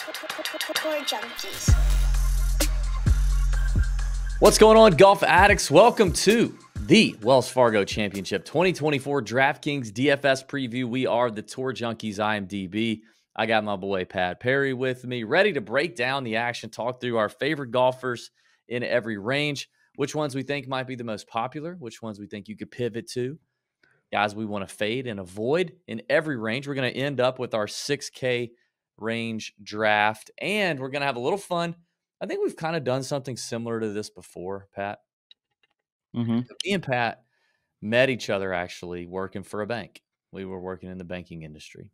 Tour junkies. What's going on, golf addicts? Welcome to the Wells Fargo Championship 2024 DraftKings DFS preview. We are the Tour Junkies. I am DB. I got my boy Pat Perry with me, ready to break down the action, talk through our favorite golfers in every range, which ones we think might be the most popular, which ones we think you could pivot to, guys we want to fade and avoid in every range. We're going to end up with our 6K range draft, and we're going to have a little fun. I think we've kind of done something similar to this before, Pat. Me and Pat met each other actually working for a bank. We were working in the banking industry.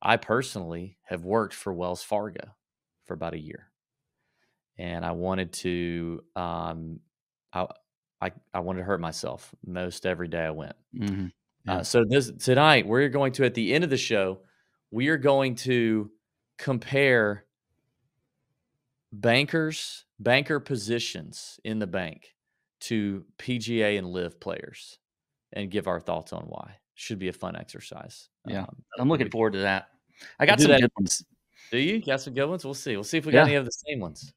I personally have worked for Wells Fargo for about a year, and I wanted to, I wanted to hurt myself most every day I went. So tonight we're going to, at the end of the show, we are going to compare banker positions in the bank to PGA and LIV players and give our thoughts on why. Should be a fun exercise. Yeah, I'm looking forward to that. I got some good ones. Do you? Got some good ones? We'll see. We'll see if we got any of the same ones.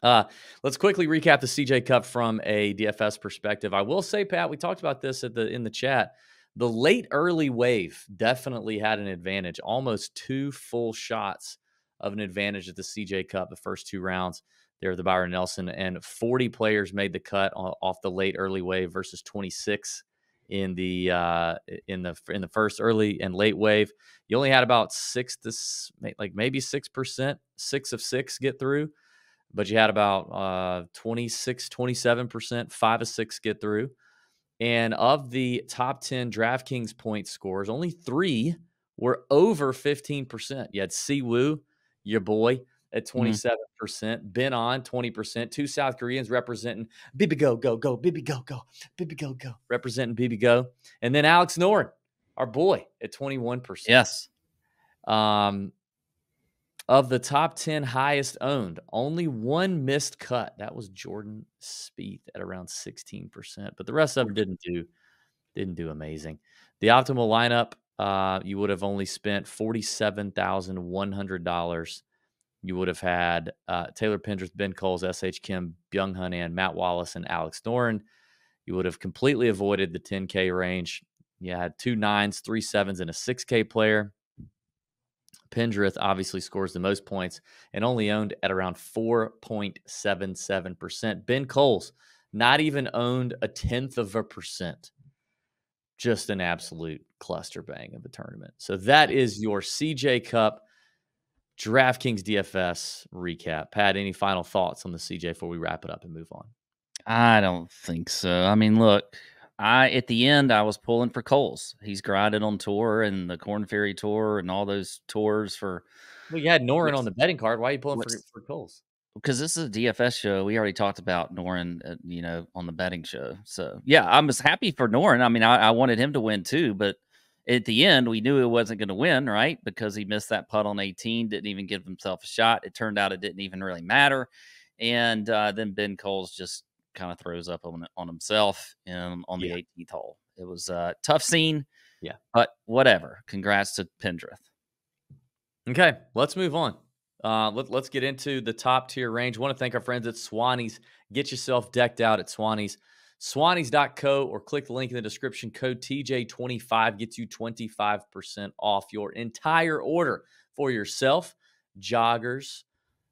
Let's quickly recap the CJ Cup from a DFS perspective. I will say, Pat, we talked about this in the chat. The late early wave definitely had an advantage. Almost 2 full shots of an advantage at the CJ Cup, the first 2 rounds there, the Byron Nelson, and 40 players made the cut off the late early wave versus 26 in the first early and late wave. You only had about maybe 6%, 6 of 6 get through, but you had about 26, 27%, 5 of 6 get through. And of the top 10 DraftKings point scores, only 3 were over 15%. You had Siwoo, your boy, at 27%, Ben On, 20%, 2 South Koreans representing Bibi Go, Bibi Go, Bibi Go, representing Bibi Go. And then Alex Noren, our boy, at 21%. Yes. Of the top 10 highest owned, only 1 missed cut. That was Jordan Spieth at around 16%, but the rest of them didn't do amazing. The optimal lineup, you would have only spent $47,100. You would have had Taylor Pendrith, Ben Coles, S.H. Kim, Byung-Hun An, Matt Wallace, and Alex Noren. You would have completely avoided the 10K range. You had 2 9s, 3 7s, and a 6K player. Pendrith obviously scores the most points and only owned at around 4.77%. Ben Coles, not even owned 0.1%. Just an absolute cluster bang of a tournament. So that is your CJ Cup DraftKings DFS recap. Pat, any final thoughts on the CJ before we wrap it up and move on? I don't think so. I mean, look, at the end, I was pulling for Coles. He's grinded on tour and the Corn Ferry Tour and all those tours for. Well, you had Noren on the betting card. Why are you pulling for Coles? Because this is a DFS show. We already talked about Noren, on the betting show. So, yeah, I was happy for Noren. I mean, I wanted him to win too, but at the end, we knew he wasn't going to win, right? Because he missed that putt on 18, didn't even give himself a shot. It turned out it didn't even really matter. And then Ben Coles just kind of throws up on himself on the 18th hole. It was a tough scene. Yeah. But whatever. Congrats to Pendrith. Okay, let's move on. Let's get into the top tier range. I want to thank our friends at Swannies. Get yourself decked out at Swannies. Swannies.co or click the link in the description. Code TJ25 gets you 25% off your entire order for yourself. Joggers,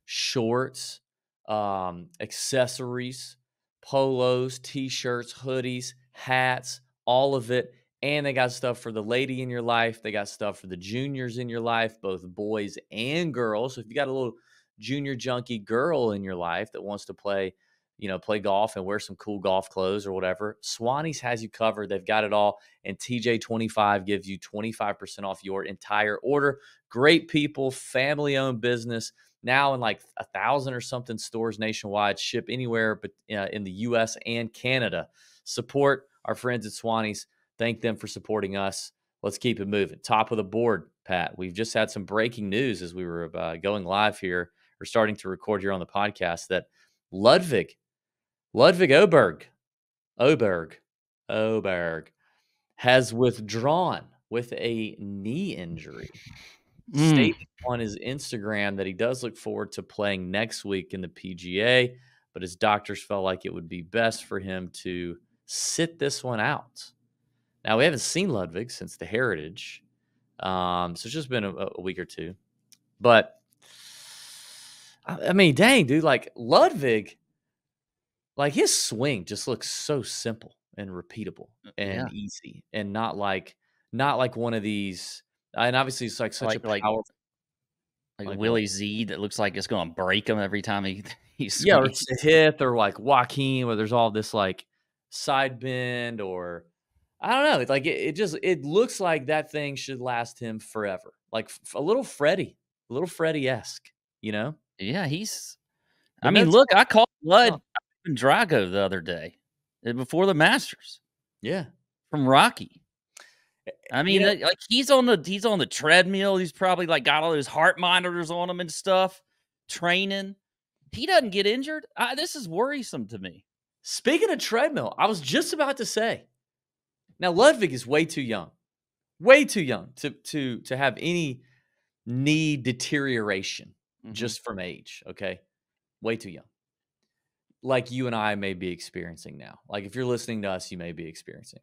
shorts, accessories, polos, t-shirts, hoodies, hats, all of it. And they got stuff for the lady in your life. They got stuff for the juniors in your life, both boys and girls. So if you got a little junior junkie girl in your life that wants to play golf and wear some cool golf clothes or whatever, Swannies has you covered. They've got it all. And TJ25 gives you 25% off your entire order. Great people, family-owned business. Now in like 1,000 or something stores nationwide, ship anywhere but in the U.S. and Canada. Support our friends at Swannies. Thank them for supporting us. Let's keep it moving. Top of the board, Pat. We've just had some breaking news as we were going live here, or starting to record here on the podcast, that Ludwig Oberg has withdrawn with a knee injury stated on his Instagram that he does look forward to playing next week in the PGA, but his doctors felt like it would be best for him to sit this one out. Now, we haven't seen Ludwig since the Heritage, so it's just been a week or two. But, I mean, dang, dude, like Ludwig, like his swing just looks so simple and repeatable and easy, and not like one of these. And obviously, it's like such a powerful, like Willie Z that looks like it's going to break him every time he swings. Yeah, or Hith, or like Joaquin, where there's all this like side bend, or I don't know. It's like it looks like that thing should last him forever, like a little Freddie-esque, you know? Yeah, But I mean, no look, I called Blood Oh. in Drago the other day before the Masters. Yeah. From Rocky. I mean, You know, like he's on the treadmill. He's probably like got all those heart monitors on him and stuff, training. He doesn't get injured. This is worrisome to me. Speaking of treadmill, I was just about to say. Now Ludwig is way too young to have any knee deterioration just from age. Okay, way too young. Like you and I may be experiencing now. Like if you're listening to us, you may be experiencing.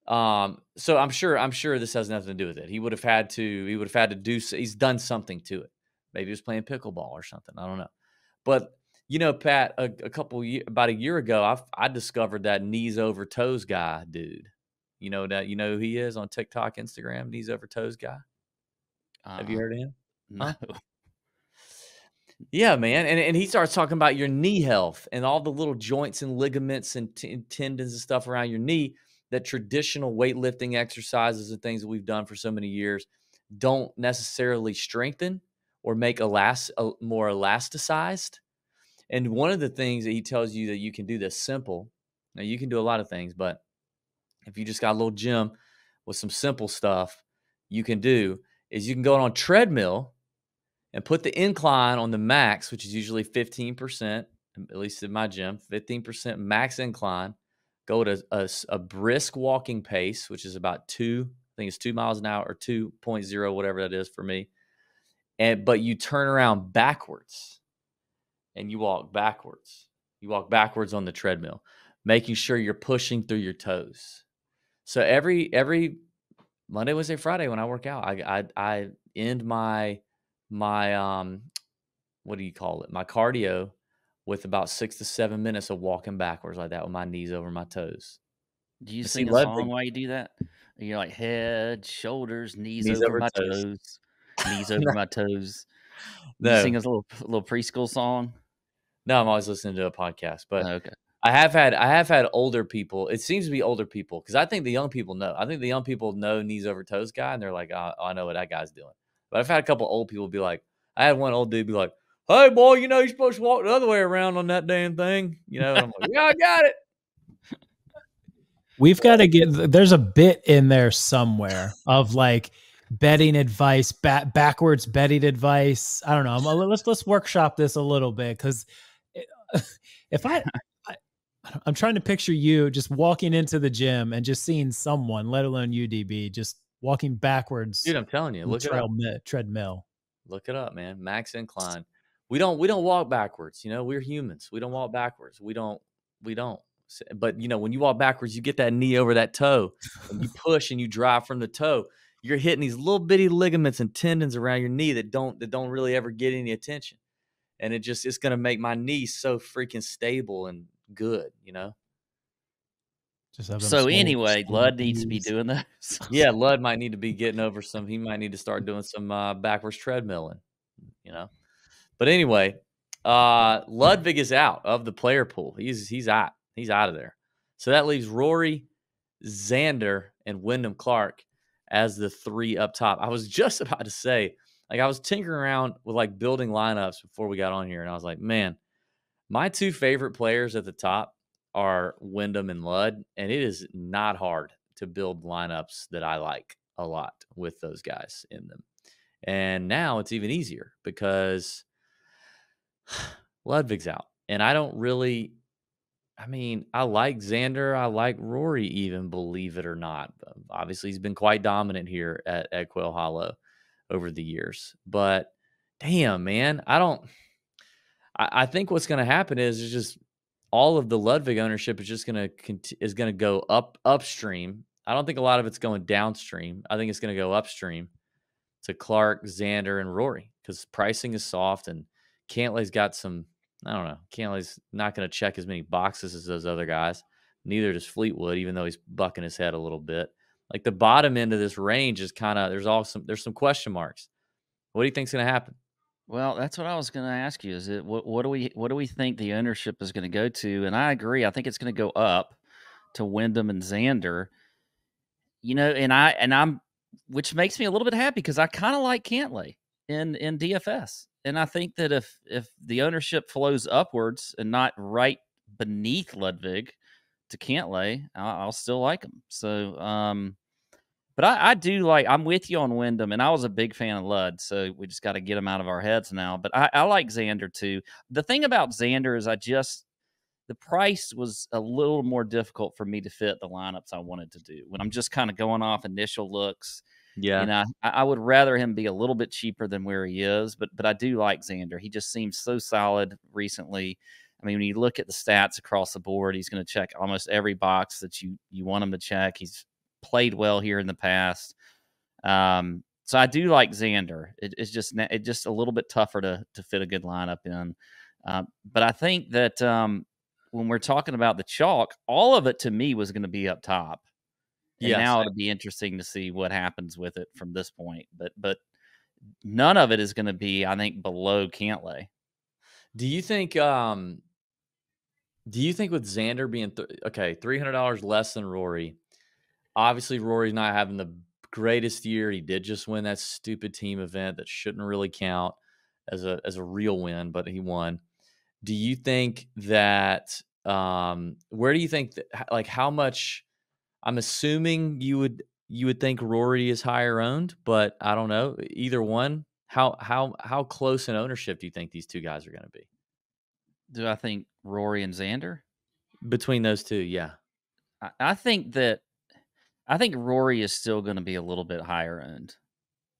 So I'm sure this has nothing to do with it. He would have had to do. He's done something to it. Maybe he was playing pickleball or something. I don't know. But you know, Pat, about a year ago, I discovered that knees over toes guy, dude. You know who he is on TikTok, Instagram, knees over toes guy. Have you heard of him? No. Huh? Yeah, man. And he starts talking about your knee health and all the little joints and ligaments and tendons and stuff around your knee that traditional weightlifting exercises and things that we've done for so many years don't necessarily strengthen or make more elasticized. And one of the things that he tells you that you can do this simple. Now, you can do a lot of things, but if you just got a little gym with some simple stuff you can do is you can go on a treadmill and put the incline on the max, which is usually 15%, at least in my gym, 15% max incline. Go at a brisk walking pace, which is about 2 miles an hour or 2.0, whatever that is for me. But you turn around backwards and you walk backwards. You walk backwards on the treadmill, making sure you're pushing through your toes. So every Monday, Wednesday, Friday when I work out, I end my what do you call it? My cardio with about 6 to 7 minutes of walking backwards like that with my knees over my toes. Do you sing a song while you do that? You're like head, shoulders, knees over my toes, knees over my toes. You sing a little preschool song? No, I'm always listening to a podcast, but okay. I have had older people. It seems to be older people because I think the young people know. I think the young people know knees over toes guy, and they're like, oh, I know what that guy's doing. But I've had a couple old people be like, I had one old dude be like, hey, boy, you're supposed to walk the other way around on that damn thing. And I'm like, yeah, I got it. We've got to there's a bit in there somewhere of like betting advice, backwards betting advice. I don't know. Let's workshop this a little bit because if I'm trying to picture you just walking into the gym and just seeing someone, let alone UDB, just walking backwards. Dude, I'm telling you, look it up. Treadmill. Look it up, man. Max incline. We don't walk backwards. We're humans. We don't walk backwards. We don't. But when you walk backwards, you get that knee over that toe, and you push and you drive from the toe. You're hitting these little bitty ligaments and tendons around your knee that don't really ever get any attention, and it's gonna make my knee so freaking stable and good. So anyway, Lud needs to be doing those. Yeah, Lud might need to be getting over some. He might need to start doing some backwards treadmilling. But anyway, Ludwig is out of the player pool. He's out. He's out of there. So that leaves Rory, Xander, and Wyndham Clark as the 3 up top. I was just about to say, like, I was tinkering around with like building lineups before we got on here, and I was like, man, my 2 favorite players at the top are Wyndham and Lud, and it is not hard to build lineups that I like a lot with those guys in them. And now it's even easier because Ludwig's out, and I don't really. I mean, I like Xander. I like Rory, even, believe it or not. Obviously, he's been quite dominant here at Quail Hollow. over the years. But damn, man, I think what's going to happen is just all of the Ludwig ownership is just going to go upstream. I don't think a lot of it's going downstream. I think it's going to go upstream to Clark, Xander, and Rory because pricing is soft and Cantlay's got some. I don't know. Cantlay's not going to check as many boxes as those other guys. Neither does Fleetwood, even though he's bucking his head a little bit. Like the bottom end of this range is kind of there's some question marks. What do you think's going to happen? Well, that's what I was going to ask you. Is it what do we think the ownership is going to go to? And I agree. I think it's going to go up to Wyndham and Xander. I'm which makes me a little bit happy because I kind of like Cantlay in DFS. And I think that if the ownership flows upwards and not right beneath Ludwig to Cantlay, I'll still like him. So, but I do like. I'm with you on Wyndham, and I was a big fan of Lud, so we just got to get him out of our heads now. But I like Xander too. The thing about Xander is the price was a little more difficult for me to fit the lineups I wanted to do when I'm just kind of going off initial looks. Yeah, I would rather him be a little bit cheaper than where he is, but I do like Xander. He just seems so solid recently. I mean, when you look at the stats across the board, he's going to check almost every box that you want him to check. He's played well here in the past. So I do like Xander. It's just a little bit tougher to fit a good lineup in. But I think that when we're talking about the chalk, all of it to me was going to be up top. And now it'll be interesting to see what happens with it from this point. But none of it is going to be, I think, below Cantlay. Do you think with Xander being $300 less than Rory? Obviously, Rory's not having the greatest year. He did just win that stupid team event that shouldn't really count as a real win, but he won. Do you think that where do you think that, like how much? I'm assuming you would think Rory is higher owned, but I don't know either one. How close in ownership do you think these two guys are going to be? Do I think Rory and Xander between those two? Yeah, I think Rory is still going to be a little bit higher owned.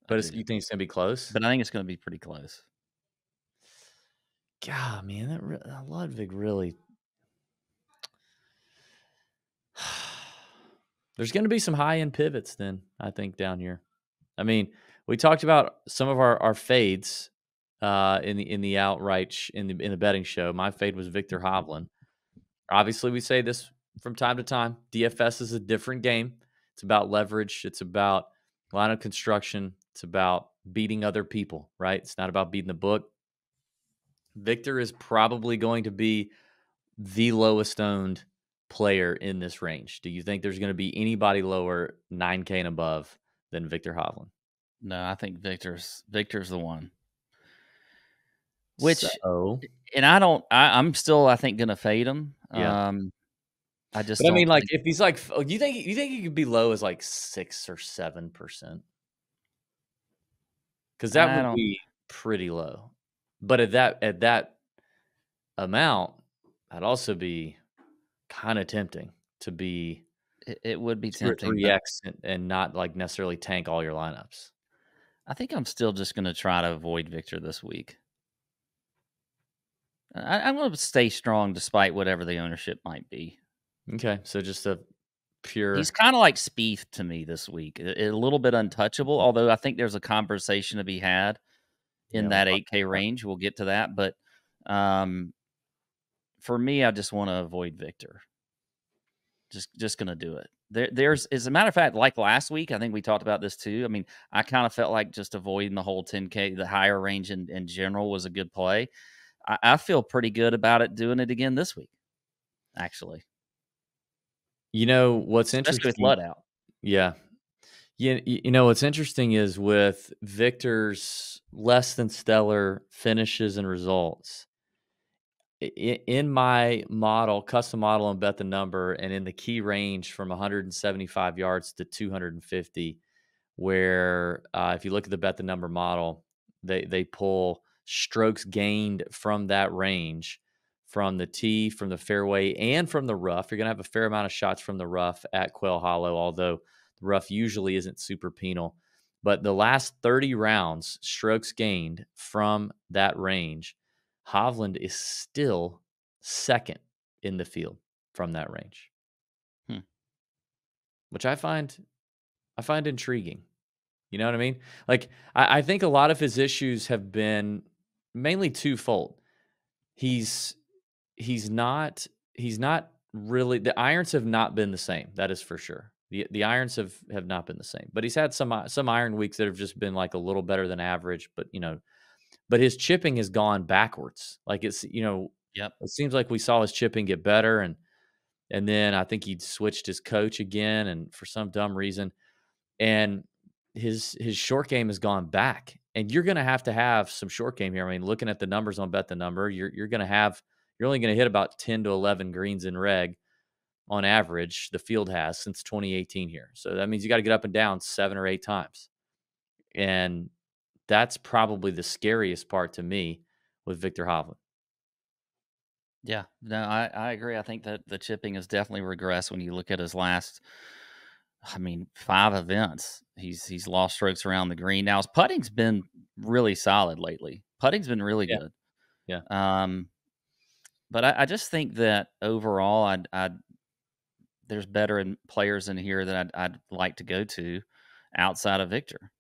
But you think it's going to be close? But I think it's going to be pretty close. God, man, that Ludwig really. There's going to be some high-end pivots then, I think, down here. I mean, we talked about some of our fades in the outright in the betting show. My fade was Victor Hovland. Obviously, we say this from time to time. DFS is a different game. It's about leverage. It's about lineup construction. It's about beating other people, right? It's not about beating the book. Victor is probably going to be the lowest owned player in this range. Do you think there's going to be anybody lower 9K and above than Victor Hovland? No, I think Victor's the one. And I'm still, I think, going to fade him. Yeah. I mean, like, if he's like, you think he could be low as like 6 or 7%? Because that would be pretty low. But at that amount, that'd also be kind of tempting to be. It would be tempting 3x and not like necessarily tank all your lineups. I think I'm still just going to try to avoid Victor this week. I'm going to stay strong despite whatever the ownership might be. Okay, so just a pure. He's kind of like Spieth to me this week. A little bit untouchable, although I think there's a conversation to be had in that 8K range. We'll get to that, but for me, I just want to avoid Victor. Just going to do it. There's, as a matter of fact, like last week, I think we talked about this too. I mean, I kind of felt like just avoiding the whole 10K, the higher range in general was a good play. I feel pretty good about it doing it again this week, actually. You know what's interesting with Lud out. Yeah. You know what's interesting is with Victor's less than stellar finishes and results. In my model, custom model and bet the number, and in the key range from 175 yards to 250, where if you look at the bet the number model, they pull strokes gained from that range, from the tee, from the fairway, and from the rough. You're going to have a fair amount of shots from the rough at Quail Hollow, although the rough usually isn't super penal. But the last 30 rounds, strokes gained from that range, Hovland is still second in the field from that range, which I find intriguing. You know what I mean? Like, I think a lot of his issues have been mainly twofold. He's not really, the irons have not been the same. That is for sure. The irons have not been the same. But he's had some iron weeks that have just been like a little better than average. But but his chipping has gone backwards. Like it's Yep. it seems like we saw his chipping get better, and then I think he'd switched his coach again, and for some dumb reason, and his short game has gone back. And you're going to have some short game here. I mean, looking at the numbers on Bet the Number, you're only going to hit about 10 to 11 greens in reg on average. The field has since 2018 here. So that means you got to get up and down 7 or 8 times. And that's probably the scariest part to me with Victor Hovland. Yeah, no, I agree. I think that the chipping has definitely regressed when you look at his last, 5 events. He's lost strokes around the green. Now his putting's been really solid lately. Putting's been really good. Yeah. But I just think that overall, there's better players in here that I'd like to go to outside of Victor.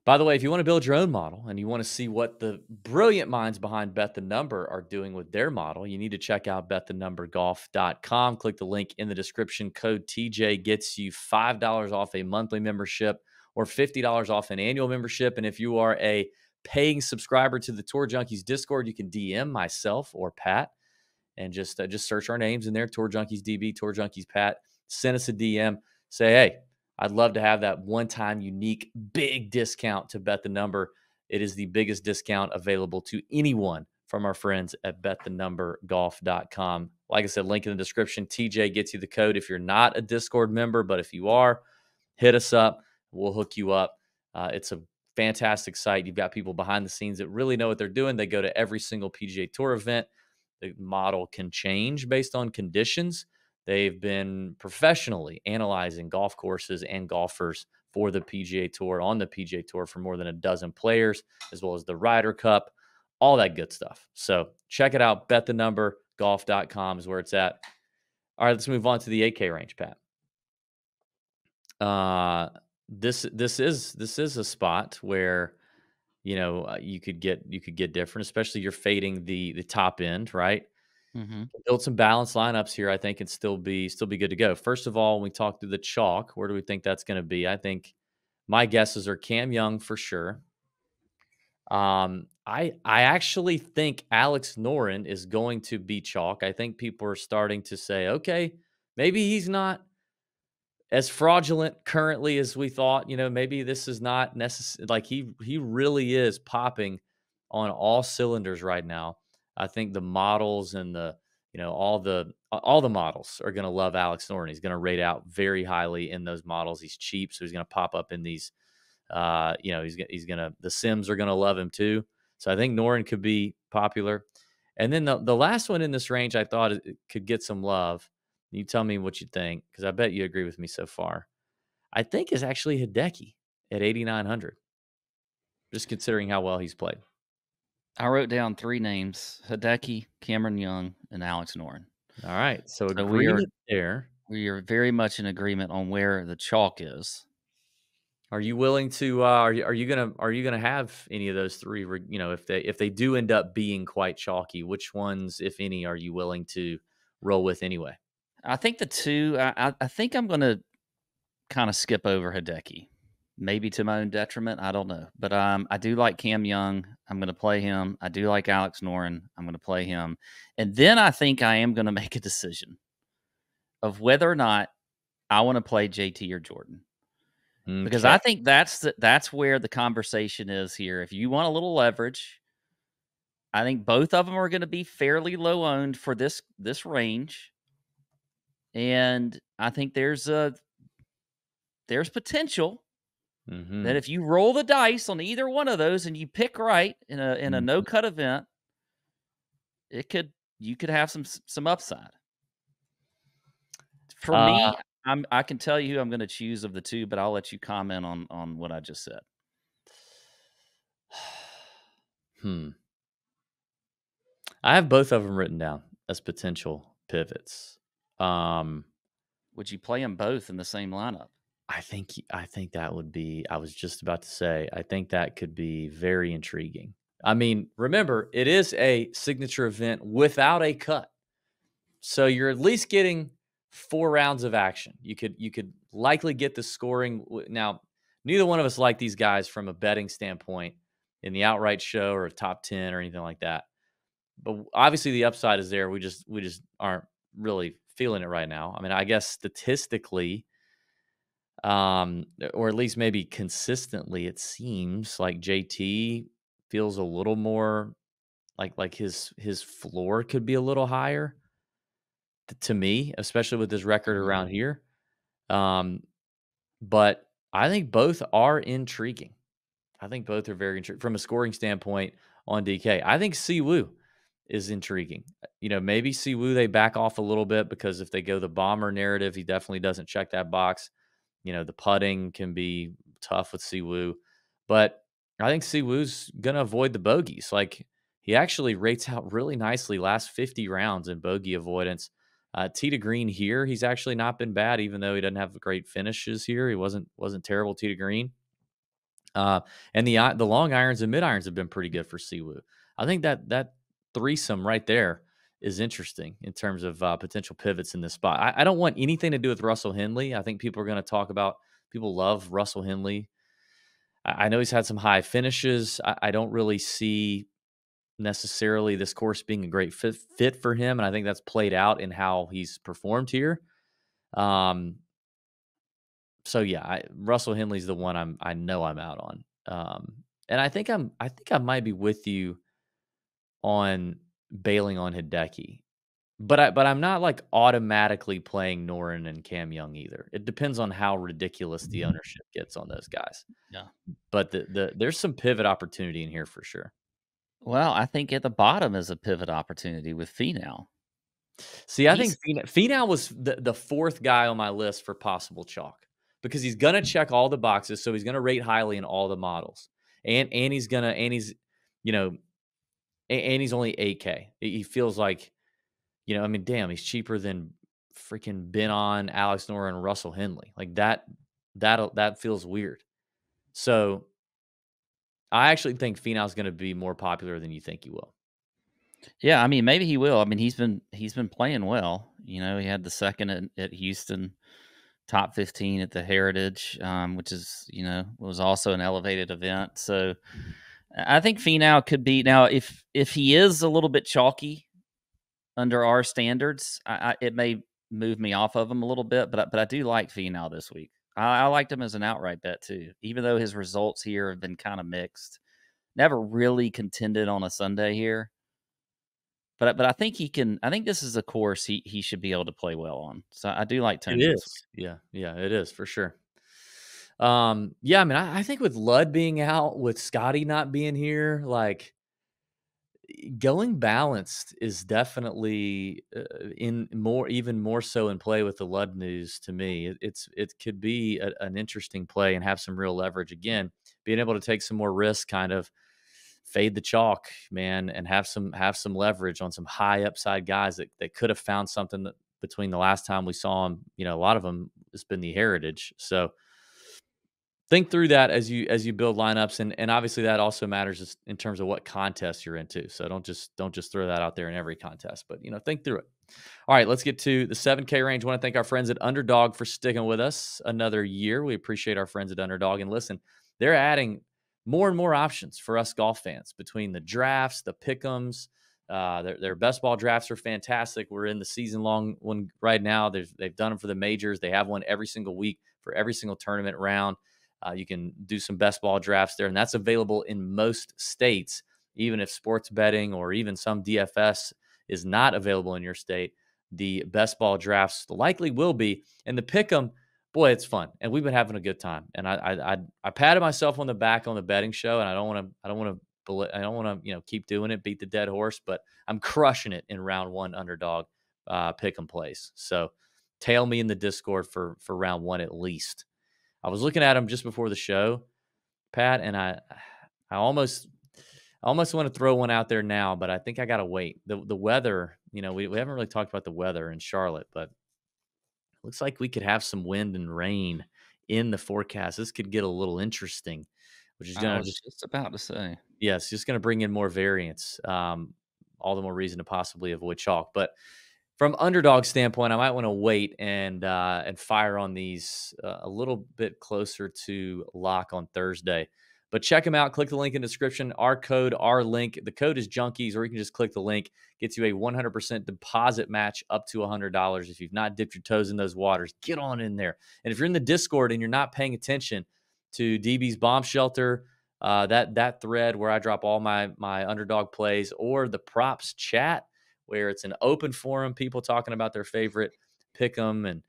By the way, if you want to build your own model and you want to see what the brilliant minds behind Bet the Number are doing with their model, you need to check out betthenumbergolf.com. Click the link in the description. Code TJ gets you $5 off a monthly membership or $50 off an annual membership. And if you are a paying subscriber to the Tour Junkies Discord, you can DM myself or Pat and just search our names in there, Tour Junkies DB, Tour Junkies Pat. Send us a DM. Say, hey, I'd love to have that one-time unique big discount to Bet the Number. It is the biggest discount available to anyone from our friends at betthenumbergolf.com. Like I said, link in the description. TJ gets you the code if you're not a Discord member, but if you are, hit us up. We'll hook you up. It's a fantastic site. You've got people behind the scenes that really know what they're doing. They go to every single PGA Tour event. The model can change based on conditions. They've been professionally analyzing golf courses and golfers for the PGA Tour, on the PGA Tour, for more than a dozen players, as well as the Ryder Cup, all that good stuff. So check it out. betthenumbergolf.com is where it's at. All right, let's move on to the 8K range, Pat. This is a spot where you could get different, especially you're fading the top end, right? Mm-hmm. Build some balanced lineups here, I think, and still be good to go. First of all, when we talk through the chalk, where do we think that's going to be? I think my guesses are Cam Young for sure. I actually think Alex Noren is going to be chalk. I think people are starting to say, okay, maybe he's not as fraudulent currently as we thought. Maybe this is not necessary. Like he really is popping on all cylinders right now. I think the models and all the models are going to love Alex Noren. He's going to rate out very highly in those models. He's cheap, so he's going to pop up in these. He's gonna, the Sims are going to love him too. So I think Noren could be popular. And then the last one in this range, I thought it could get some love. You tell me what you think, because I bet you agree with me so far. I think is actually Hideki at 8,900. Just considering how well he's played. I wrote down 3 names: Hideki, Cameron Young, and Alex Noren. All right, so agreement there. We are very much in agreement on where the chalk is. Are you willing to? Are you gonna have any of those 3? If they do end up being quite chalky, which ones, if any, are you willing to roll with anyway? I think the 2. I think I'm going to kind of skip over Hideki, maybe to my own detriment. I don't know, but I do like Cam Young. I'm going to play him. I do like Alex Noren. I'm going to play him, and then I think I am going to make a decision of whether or not I want to play JT or Jordan. Because I think that's where the conversation is here. If you want a little leverage, I think both of them are going to be fairly low owned for this range, and I think there's potential that if you roll the dice on either one of those and you pick right in a no cut event, you could have some upside. For me, I can tell you who I'm going to choose of the two, but I'll let you comment on what I just said. I have both of them written down as potential pivots. Would you play them both in the same lineup? I think that would be. I was just about to say. I think that could be very intriguing. I mean, remember, it is a signature event without a cut, so you're at least getting 4 rounds of action. You could likely get the scoring. Now, neither one of us like these guys from a betting standpoint in the outright show or a top 10 or anything like that. But obviously, the upside is there. We just aren't really feeling it right now. I mean, I guess statistically, or at least maybe consistently, it seems like JT feels a little more like his floor could be a little higher to me, especially with his record around here. But I think both are intriguing. I think both are very intriguing from a scoring standpoint on DK. I think Siwoo is intriguing. Maybe Siwoo they back off a little bit because if they go the bomber narrative, he definitely doesn't check that box. The putting can be tough with Siwoo, but I think Siwoo's going to avoid the bogeys. Like he actually rates out really nicely last 50 rounds in bogey avoidance. Tee to green here, he's actually not been bad, even though he doesn't have great finishes here. He wasn't terrible tee to green. And the long irons and mid irons have been pretty good for Siwoo. I think that threesome right there is interesting in terms of potential pivots in this spot. I don't want anything to do with Russell Henley. I think people are going to talk about people love Russell Henley. I know he's had some high finishes. I don't really see necessarily this course being a great fit for him, and I think that's played out in how he's performed here. So yeah, Russell Henley's the one I know I'm out on. And I think I might be with you on bailing on Hideki. But I'm not like automatically playing Noren and Cam Young either. It depends on how ridiculous the ownership gets on those guys. Yeah. But there's some pivot opportunity in here for sure. Well, I think at the bottom is a pivot opportunity with Finau. See, I think Finau was the fourth guy on my list for possible chalk because he's gonna check all the boxes, so he's gonna rate highly in all the models, and he's only 8K. He feels like, I mean, damn, he's cheaper than freaking Ben On, Alex Noren, and Russell Henley. Like that feels weird. So I actually think Finau's going to be more popular than you think he will. Yeah, I mean, maybe he will. I mean, he's been playing well. He had the second at Houston, top 15 at the Heritage, which is was also an elevated event. So I think Finau could be now if he is a little bit chalky under our standards, it may move me off of him a little bit. But I do like Finau this week. I liked him as an outright bet too, even though his results here have been kind of mixed. Never really contended on a Sunday here. But I think he can. I think this is a course he should be able to play well on. So I do like Tony. It is, yeah, it is for sure. Yeah, I mean, I think with Ludd being out, with Scotty not being here, like going balanced is definitely even more so in play with the Ludd news to me. It could be an interesting play and have some real leverage again, being able to take some more risk, kind of fade the chalk, man, and have some leverage on some high upside guys that could have found something between the last time we saw them. A lot of them has been the Heritage. So think through that as you build lineups, and obviously that also matters in terms of what contest you're into. So don't just throw that out there in every contest, but think through it. All right, let's get to the 7K range. I want to thank our friends at Underdog for sticking with us another year. We appreciate our friends at Underdog, and listen, they're adding more and more options for us golf fans between the drafts, the pick'ems. Their best ball drafts are fantastic. We're in the season long one right now. They've done them for the majors. They have one every single week for every single tournament round. You can do some best ball drafts there, and that's available in most states. Even if sports betting or even some DFS is not available in your state, the best ball drafts likely will be. And the pick'em, boy, it's fun, and we've been having a good time. And I patted myself on the back on the betting show, and I don't want to keep doing it, beat the dead horse, but I'm crushing it in round one Underdog pick'em plays. So tail me in the Discord for round 1 at least. I was looking at him just before the show, Pat, and I almost want to throw one out there now, but I think I got to wait. The weather, we haven't really talked about the weather in Charlotte, but it looks like we could have some wind and rain in the forecast. This could get a little interesting, which is going to just about to say. Yes, just going to bring in more variance. All the more reason to possibly avoid chalk. But from underdog standpoint, I might want to wait and fire on these a little bit closer to lock on Thursday. But check them out. Click the link in the description. Our code, our link. The code is Junkies, or you can just click the link. Gets you a 100% deposit match up to $100. If you've not dipped your toes in those waters, get on in there. And if you're in the Discord and you're not paying attention to DB's Bomb Shelter, that thread where I drop all my underdog plays, or the props chat where it's an open forum, people talking about their favorite pick 'em and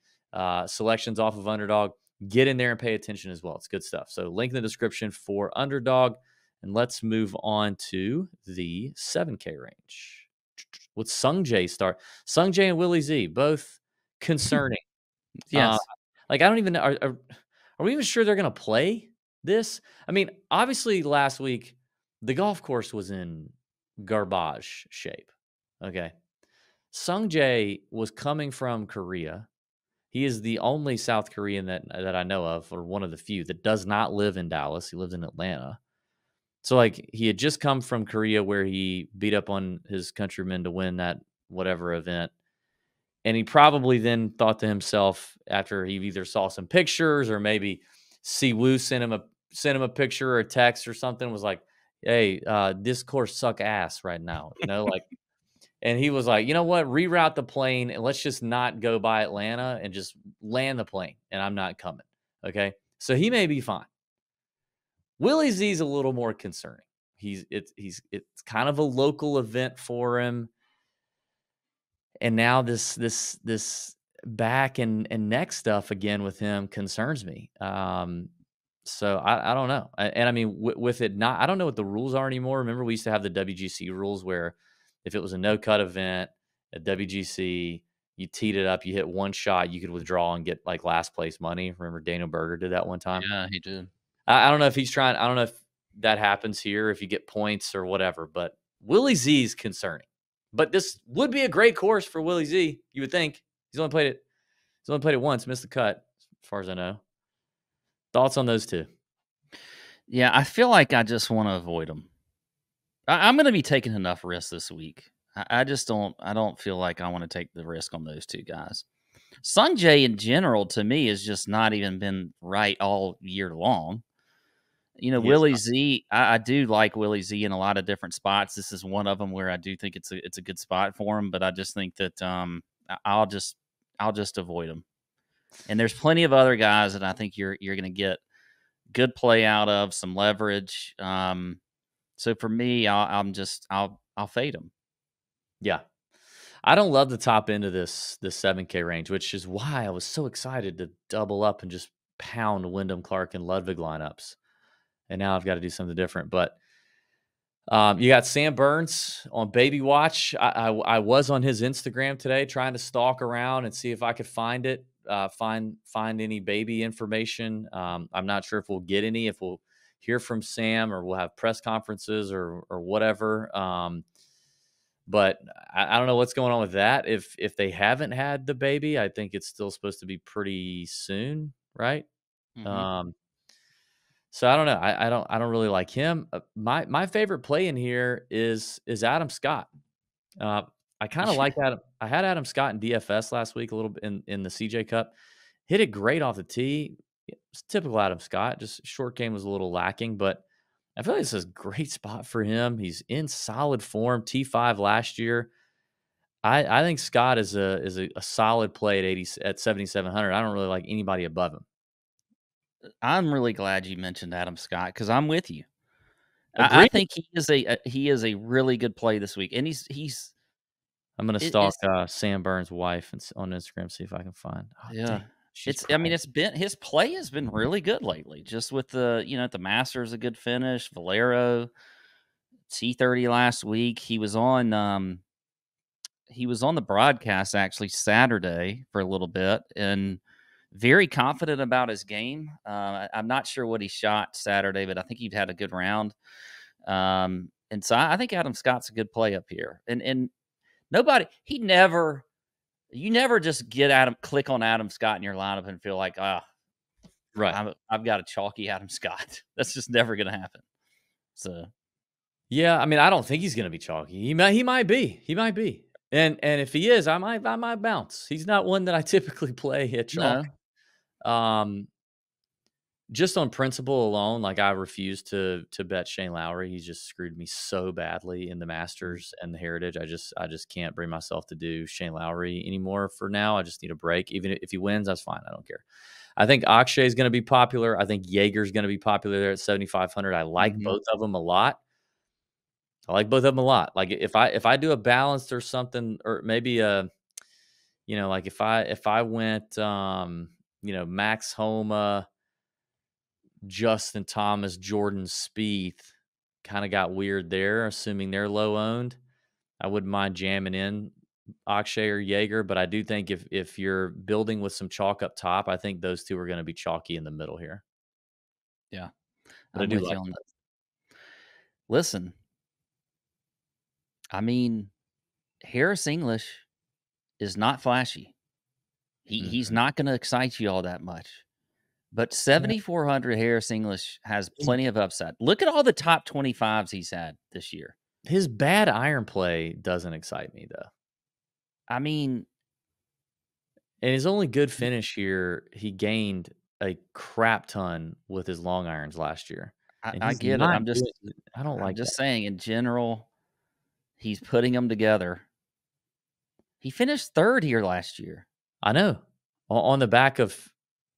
selections off of underdog, get in there and pay attention as well. It's good stuff. So link in the description for underdog. And let's move on to the 7K range. With Sungjae start. Sungjae and Willie Z, both concerning. Yes. I don't even know. Are we even sure they're going to play this? I mean, obviously last week, the golf course was in garbage shape. Okay. Sungjae was coming from Korea. He is the only South Korean that I know of, or one of the few, that does not live in Dallas. He lives in Atlanta. So, he had just come from Korea where he beat up on his countrymen to win that whatever event. And he probably then thought to himself, after he either saw some pictures or maybe Siwoo sent him a picture or a text or something, was like, hey, this course suck ass right now, and he was like, you know what, reroute the plane and let's just not go by Atlanta and just land the plane, and I'm not coming. Okay. So he may be fine. Willie Z's a little more concerning. It's kind of a local event for him. And now this back and neck stuff again with him concerns me. So I don't know. And I mean, with it not, I don't know what the rules are anymore. Remember, we used to have the WGC rules where if it was a no-cut event at WGC, you teed it up, you hit one shot, you could withdraw and get last place money. Remember Daniel Berger did that one time? Yeah, he did. I don't know if he's trying. I don't know if that happens here, if you get points or whatever. But Willie Z is concerning. But this would be a great course for Willie Z, you would think. He's only played it once, missed the cut, as far as I know. Thoughts on those two? Yeah, I feel like I just want to avoid them. I'm going to be taking enough risks this week. I just don't. I don't feel like I want to take the risk on those two guys. Sungjae in general, to me, has just not even been right all year long. Willie Z, I do like Willie Z in a lot of different spots. This is one of them where I do think it's a good spot for him, but I just think that I'll just avoid him. And there's plenty of other guys that I think you're going to get good play out of, some leverage. So for me, I'll fade him. Yeah. I don't love the top end of this 7K range, which is why I was so excited to double up and just pound Wyndham, Clark, and Ludwig lineups. And now I've got to do something different. But you got Sam Burns on Baby Watch. I was on his Instagram today trying to stalk around and see if I could find it, find any baby information. I'm not sure if we'll get any, if we'll hear from Sam or we'll have press conferences or whatever. But I don't know what's going on with that. If they haven't had the baby, I think it's still supposed to be pretty soon, right? Mm-hmm. So I don't know. I don't really like him. My favorite play in here is Adam Scott. I kind of like Adam. I had Adam Scott in DFS last week a little bit in the CJ Cup. Hit it great off the tee. It's typical Adam Scott. Just short game was a little lacking, but I feel like this is a great spot for him. He's in solid form. T5 last year. I think Scott is a solid play at 7,700. I don't really like anybody above him. I'm really glad you mentioned Adam Scott because I'm with you. I think he is a really good play this week, and he's. I'm gonna stalk Sam Burns' wife on Instagram, see if I can find. Oh, yeah, dang, his play has been really good lately. Just with the Masters, a good finish. Valero, T30 last week. He was on he was on the broadcast actually Saturday for a little bit and very confident about his game. I'm not sure what he shot Saturday, but I think he'd had a good round. And so I think Adam Scott's a good play up here. And you never just click on Adam Scott in your lineup and feel like, Right. I've got a chalky Adam Scott. That's just never going to happen. So, yeah, I mean, I don't think he's going to be chalky. He might be. And if he is, I might bounce. He's not one that I typically play at chalk. no. Just on principle alone, like I refuse to bet Shane Lowry. He's just screwed me so badly in the Masters and the Heritage. I just can't bring myself to do Shane Lowry anymore for now. I just need a break. Even if he wins, that's fine. I don't care. I think Akshay is going to be popular. I think Jaeger's going to be popular there at 7,500. I like both of them a lot. Like if I do a balanced or something, or maybe like if I went Max Homa, Justin Thomas, Jordan Spieth, kind of got weird there, assuming they're low owned. I wouldn't mind jamming in Akshay or Jaeger, but I do think if you're building with some chalk up top, I think those two are going to be chalky in the middle here. Yeah. But I do like that. Listen, I mean, Harris English is not flashy. He's not going to excite you all that much. But 7,400 Harris English has plenty of upside. Look at all the top 25s he's had this year. His bad iron play doesn't excite me, though. I mean, and his only good finish here, he gained a crap ton with his long irons last year. I get it. I'm just saying, in general, he's putting them together. He finished third here last year. I know. On the back of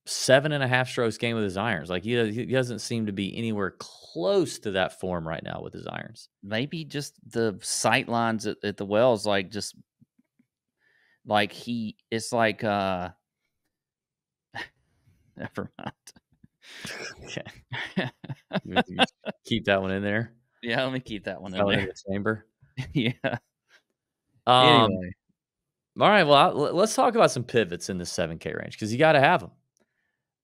7.5 strokes gained with his irons. Like he doesn't seem to be anywhere close to that form right now with his irons. Maybe just the sight lines at the Wells, it's like never mind. Okay. Keep that one in there. Yeah, let me keep that one in there. In the chamber. Yeah. Anyway. All right. Well, let's talk about some pivots in the 7K range because you got to have them.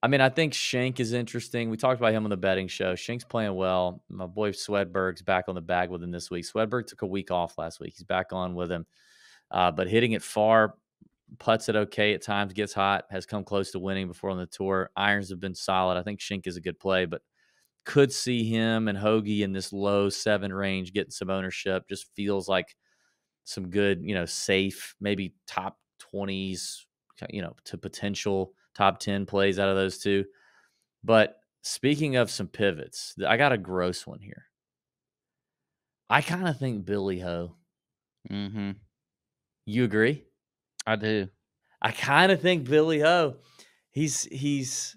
I mean, I think Schenk is interesting. We talked about him on the betting show. Schenk's playing well. My boy Swedberg's back on the bag with him this week. Swedberg took a week off last week. He's back on with him. But hitting it far, putts it okay at times, gets hot, has come close to winning before on the tour. Irons have been solid. I think Schenk is a good play, but could see him and Hoagie in this low 7 range getting some ownership. Just feels like some good, safe, maybe top 20s, to potential top 10 plays out of those two. But speaking of some pivots, I got a gross one here. I kind of think Billy Ho. Mm-hmm. You agree? I do. I kind of think Billy Ho. He's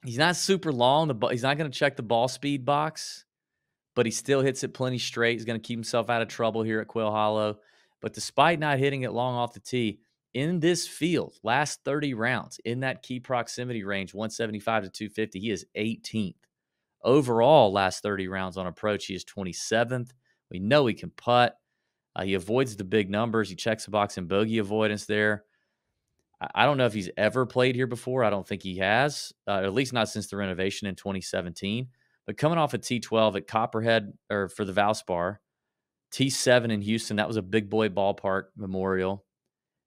not super long. He's not going to check the ball speed box, but he still hits it plenty straight. He's going to keep himself out of trouble here at Quail Hollow. But despite not hitting it long off the tee, in this field, last 30 rounds, in that key proximity range, 175 to 250, he is 18th. Overall, last 30 rounds on approach, he is 27th. We know he can putt. He avoids the big numbers. He checks the box in bogey avoidance there. I don't know if he's ever played here before. I don't think he has, at least not since the renovation in 2017. But coming off a T12 at Copperhead, or for the Valspar, T7 in Houston, that was a big boy ballpark memorial.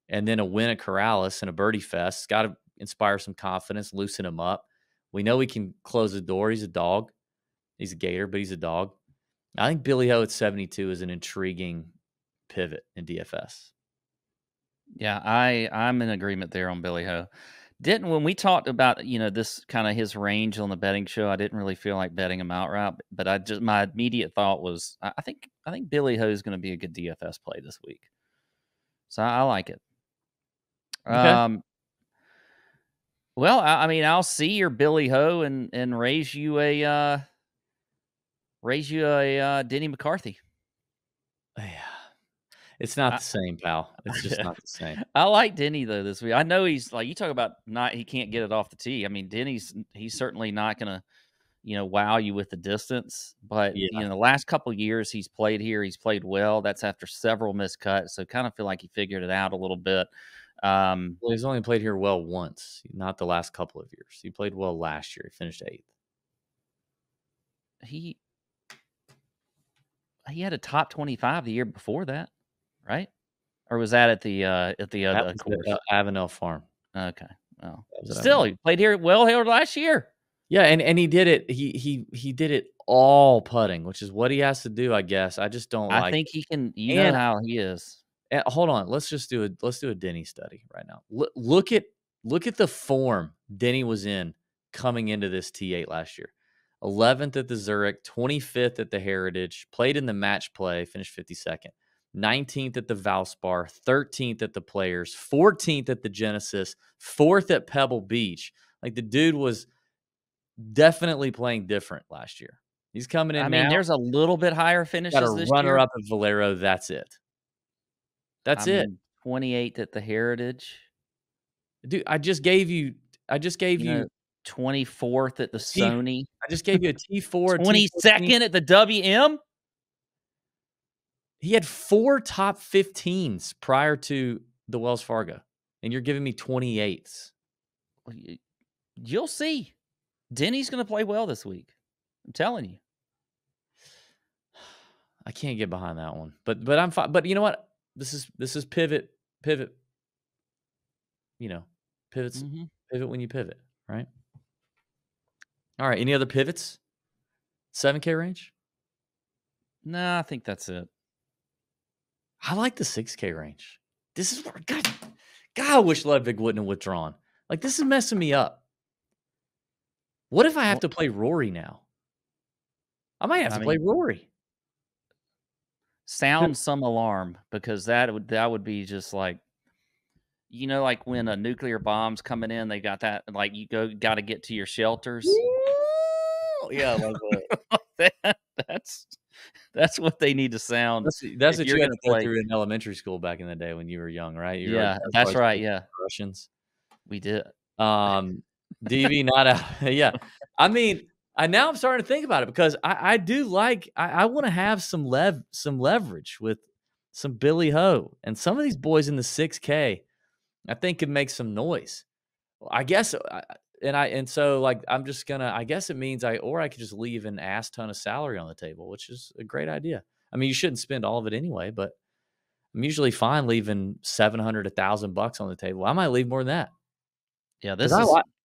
And then a win at Corrales and a birdie fest. It's got to inspire some confidence, loosen him up. We know he can close the door. He's a dog. He's a Gator, but he's a dog. I think Billy Ho at 72 is an intriguing pivot in DFS. Yeah, I'm in agreement there on Billy Ho. When we talked about, this kind of his range on the betting show, I didn't really feel like betting him outright, but my immediate thought was, I think Billy Ho is going to be a good DFS play this week. So I like it. Okay. Well, I mean, I'll see your Billy Ho and raise you a Denny McCarthy. Yeah. It's not the same, pal. It's just not the same. I like Denny though this week. I know he's like, you talk about he can't get it off the tee. I mean, he's certainly not going to wow you with the distance. But Yeah. the last couple years he's played here, he's played well. That's after several missed cuts, so kind of feel like he figured it out a little bit. Well, he's only played here well once, not the last couple of years. He played well last year. He finished 8th. He had a top 25 the year before that, right? Or was that at the other course? Avenel Farm. Okay. Well, That was at still, Avenel. he played here well here last year. Yeah, and he did it. He did it all putting, which is what he has to do, I guess. I just don't I like think it. he can. You know how he is. Hold on. Let's do a Denny study right now. Look at the form Denny was in coming into this T8 last year. 11th at the Zurich, 25th at the Heritage, played in the match play, finished 52nd. 19th at the Valspar, 13th at the Players, 14th at the Genesis, 4th at Pebble Beach. Like, the dude was definitely playing different last year. He's coming in now. There's a little bit higher finishes Got a this runner year. up at Valero. That's it. That's it. 28th at the Heritage. Dude, I just gave you 24th at the Sony. I just gave you a T4. 22nd at the WM. He had 4 top 15s prior to the Wells Fargo, and you're giving me 28s. You'll see. Denny's going to play well this week. I'm telling you. I can't get behind that one, but I'm fine. But you know what? This is pivot. Pivots. Mm-hmm. Pivot when you pivot, right? All right. Any other pivots? 7K range? No, I think that's it. I like the 6K range. This is God. I wish Ludwig wouldn't have withdrawn. Like, this is messing me up. What if I have to play Rory now? I might have to play Rory. Sound some alarm, because that would be just like, like when a nuclear bomb's coming in, they got that, like, you got to get to your shelters. Yeah, like that's what they need to sound. That's what you had to go through in elementary school back in the day when you were young, right? That's right. Yeah, Russians. We did. DV not out. Yeah, now I'm starting to think about it, because I do like, I want to have some leverage with some Billy Ho, and some of these boys in the 6K, I think, could make some noise. I guess, I'm just gonna. I guess it means I could just leave an ass ton of salary on the table, which is a great idea. You shouldn't spend all of it anyway, but I'm usually fine leaving $700, $1,000 on the table. I might leave more than that. Yeah,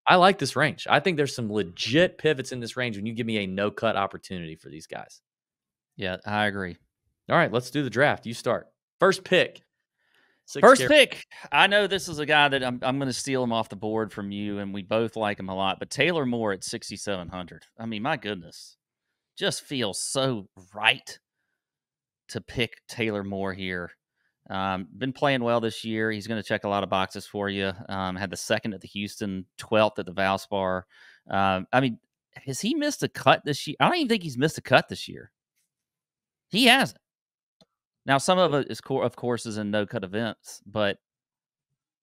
I like this range. I think there's some legit pivots in this range when you give me a no-cut opportunity for these guys. Yeah, I agree. All right, let's do the draft. You start. First pick. First pick. I know this is a guy that I'm going to steal him off the board from you, and we both like him a lot. But Taylor Moore at 6,700. My goodness, just feels so right to pick Taylor Moore here. Been playing well this year. He's going to check a lot of boxes for you. Had the 2nd at the Houston, 12th at the Valspar. Has he missed a cut this year? I don't even think he's missed a cut this year. He hasn't. Now, some of it is, of course, is in no-cut events, but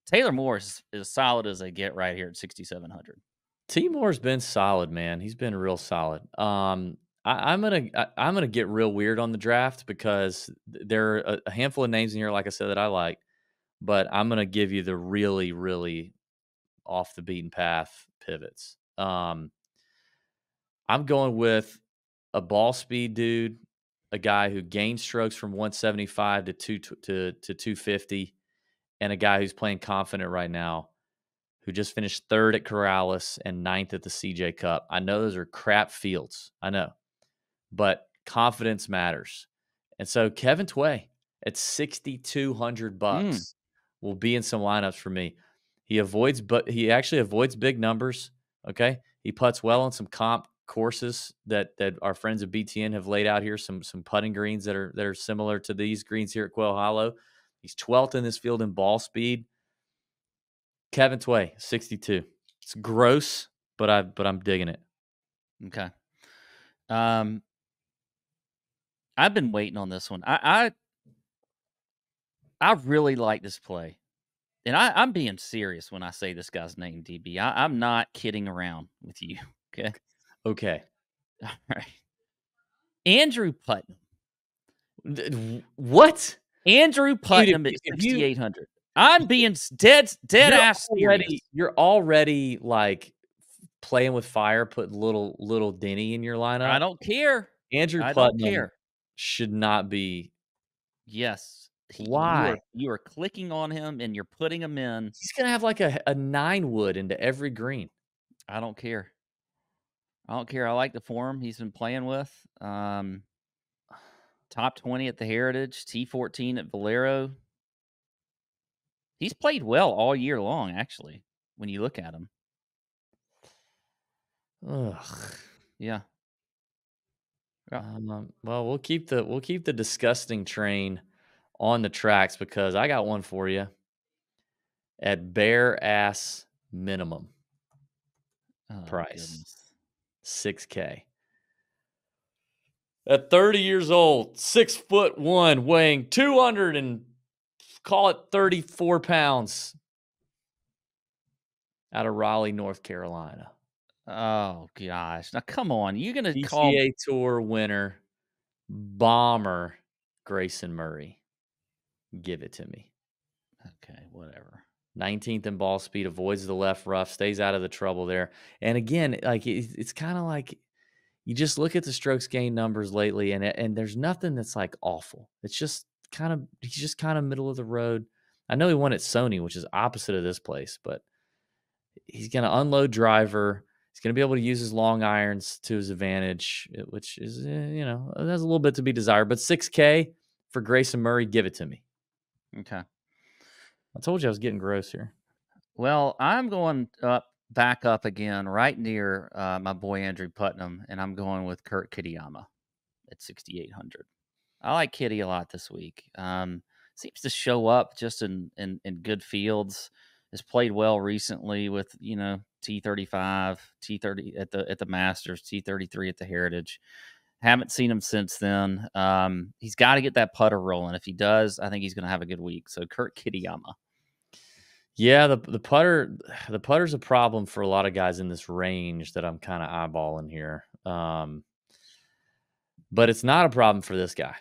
Taylor Moore is as solid as they get right here at 6,700. T. Moore's been solid, man. He's been real solid. I'm gonna get real weird on the draft, because there are a handful of names in here, like I said, that I like, but I'm gonna give you the really, really off the beaten path pivots. I'm going with a ball speed dude, a guy who gained strokes from 175 to 250, and a guy who's playing confident right now, who just finished 3rd at Corrales and 9th at the CJ Cup. I know those are crap fields. I know. But confidence matters. And so Kevin Tway at $6,200 will be in some lineups for me. He actually avoids big numbers. Okay. He putts well on some comp courses that our friends at BTN have laid out here, some putting greens that are similar to these greens here at Quail Hollow. He's 12th in this field in ball speed. Kevin Tway, 62. It's gross, but I'm digging it. Okay. I've been waiting on this one. I really like this play. And I'm being serious when I say this guy's name, DB. I'm not kidding around with you. Okay. Okay. All right. Andrew Putnam. What? Andrew Putnam at 6,800. I'm being dead ass serious. You're already like playing with fire, putting little Denny in your lineup. I don't care. Andrew I Putnam don't care. should not be. Yes. Why? You are clicking on him and you're putting him in. He's gonna have like a 9 wood into every green. I don't care. I don't care. I like the form he's been playing with. Top 20 at the Heritage, T14 at Valero. He's played well all year long, actually, when you look at him. Ugh. Yeah. Well, we'll keep the disgusting train on the tracks because I got one for you at bare ass minimum price. Goodness. 6K. At 30 years old, 6'1", weighing 200 and call it 34 pounds, out of Raleigh, North Carolina. Oh gosh! Now come on, you're gonna PGA call Tour winner, bomber, Grayson Murray. Give it to me. Okay, whatever. 19th in ball speed, avoids the left rough, stays out of the trouble there. And again, like it's kind of like you just look at the strokes gain numbers lately, and there's nothing that's like awful. It's just he's just kind of middle of the road. I know he won at Sony, which is opposite of this place, but he's going to unload driver. He's going to be able to use his long irons to his advantage, which is, there's a little bit to be desired. But 6K for Grayson Murray, give it to me. Okay. I told you I was getting gross here. Well, I'm going back up again, right near my boy Andrew Putnam, and I'm going with Kurt Kitayama at 6,800. I like Kitty a lot this week. Seems to show up just in good fields. Has played well recently with T35, T30 at the Masters, T33 at the Heritage. Haven't seen him since then. He's got to get that putter rolling. If he does, I think he's going to have a good week. So Kurt Kitayama. Yeah, the putter's a problem for a lot of guys in this range that I'm kind of eyeballing here. But it's not a problem for this guy.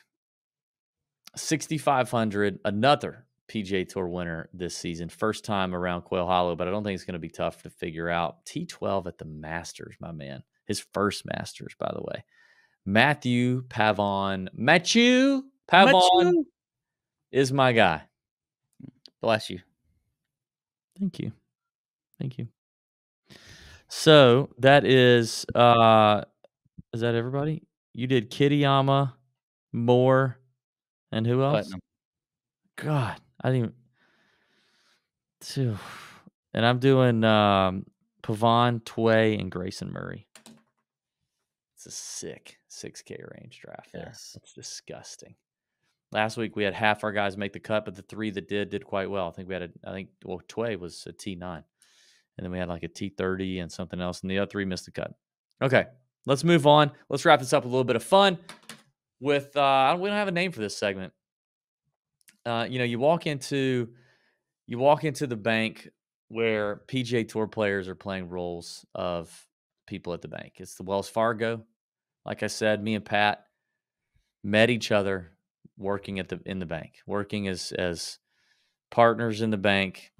6,500, another PGA Tour winner this season. First time around Quail Hollow, but I don't think it's going to be tough to figure out. T12 at the Masters, my man. His first Masters, by the way. Matthew Pavon is my guy. Bless you. Thank you. So that is that everybody? You did Kitayama, Moore, and who else? Putnam. God, I didn't even. And I'm doing Pavon, Tway, and Grayson Murray. It's a sick 6K range draft there. Yes. That's disgusting. Last week we had half our guys make the cut, but the 3 that did quite well. I think Tway was a T9. And then we had like a T30 and something else, and the other 3 missed the cut. Okay, let's move on. Let's wrap this up with a little bit of fun with we don't have a name for this segment. You walk into the bank where PGA Tour players are playing roles of people at the bank. It's the Wells Fargo. Like I said, me and Pat met each other working in the bank, working as partners in the bank.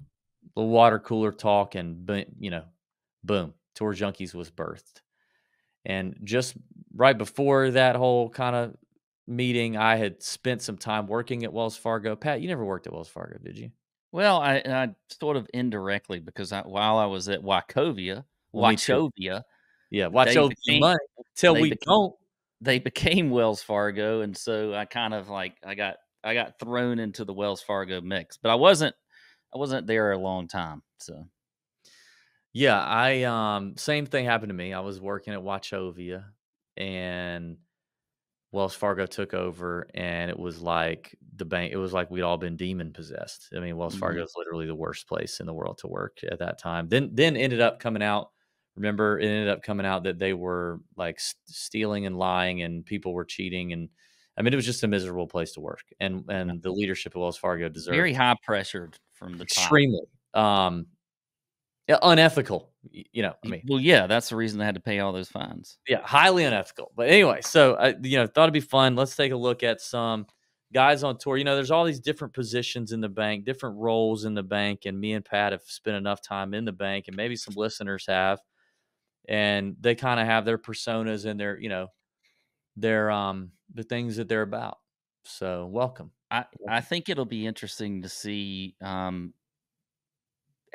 The water cooler talk, and boom, Tour Junkies was birthed. And just right before that whole kind of meeting, I had spent some time working at Wells Fargo. Pat, you never worked at Wells Fargo, did you? Well, I sort of indirectly, because while I was at Wachovia, yeah, Wachovia money till we don't. They became Wells Fargo, and so I kind of I got thrown into the Wells Fargo mix, but I wasn't there a long time. So yeah, I same thing happened to me. I was working at Wachovia, and Wells Fargo took over, and it was like the bank. It was like we'd all been demon possessed. I mean, Wells Fargo is literally the worst place in the world to work at that time. Then ended up coming out. Remember, it ended up coming out that they were like stealing and lying, and people were cheating, and I mean, it was just a miserable place to work. And the leadership of Wells Fargo deserved very high pressured from the top. Extremely unethical I mean, Well, yeah, that's the reason they had to pay all those fines. yeah, highly unethical. But anyway, so I thought it'd be fun. Let's take a look at some guys on tour. There's all these different positions in the bank, different roles in the bank, and me and Pat have spent enough time in the bank, and maybe some listeners have, and they kind of have their personas and their the things that they're about. So welcome. I think it'll be interesting to see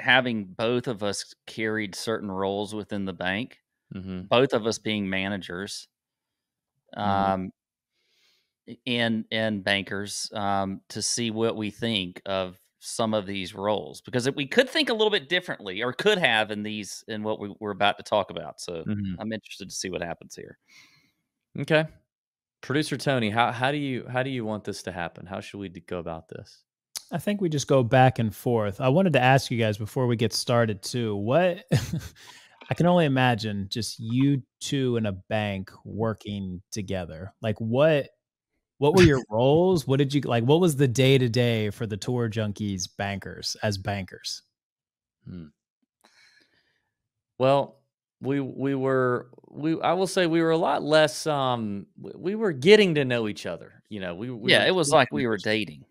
having both of us carried certain roles within the bank, both of us being managers, and bankers, to see what we think of some of these roles, because we could think a little bit differently, or could have in what we're about to talk about. So I'm interested to see what happens here. Okay. Producer Tony, how do you want this to happen? How should we go about this? I think we just go back and forth. I wanted to ask you guys before we get started too, what I can only imagine just you two in a bank working together. Like what were your roles? What did you like? What was the day to day for the Tour Junkies bankers as bankers? Well, I will say we were a lot less. We were getting to know each other. It was like we were dating.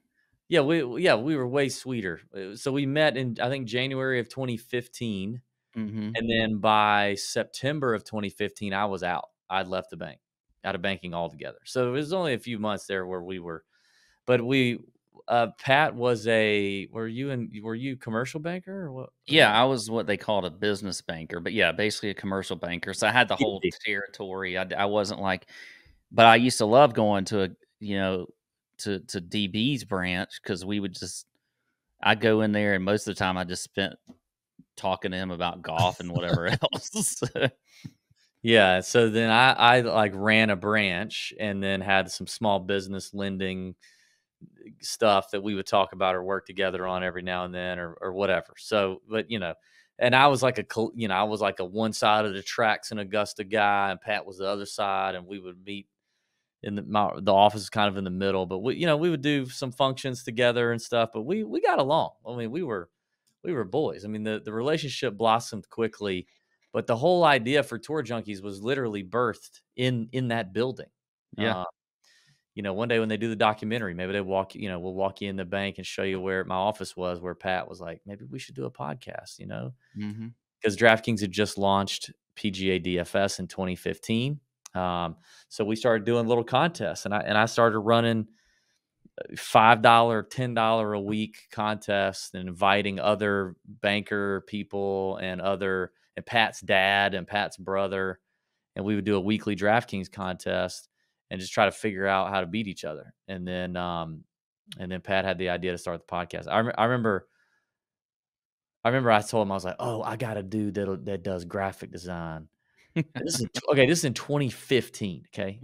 Yeah, we were way sweeter. So we met in, I think, January of 2015, and then by September of 2015, I was out. I'd left the bank, out of banking altogether. So it was only a few months there where we were, but Pat was were you commercial banker or what? Yeah, I was what they called a business banker, but yeah, basically a commercial banker. So I had the whole territory. I wasn't like, but I used to love going to to DB's branch, because I'd go in there, and most of the time I just spent talking to him about golf and whatever else. Yeah. So then I like ran a branch, and then had some small business lending stuff that we would talk about or work together on every now and then, or whatever. So, but and I was like I was like a one side of the tracks in Augusta guy, and Pat was the other side, and we would meet in the office is kind of in the middle, but we would do some functions together and stuff, but we got along. I mean, we were boys. I mean, the relationship blossomed quickly, but the whole idea for Tour Junkies was literally birthed in that building. Yeah. One day when they do the documentary, maybe we'll walk you in the bank and show you where my office was, where Pat was like, maybe we should do a podcast, because DraftKings had just launched PGA DFS in 2015. So we started doing little contests, and I started running $5, $10 a week contests, and inviting other banker people and Pat's dad and Pat's brother. And we would do a weekly DraftKings contest and just try to figure out how to beat each other. And then Pat had the idea to start the podcast. I remember I told him, I was like, oh, I got a dude that does graphic design. This is in 2015. Okay.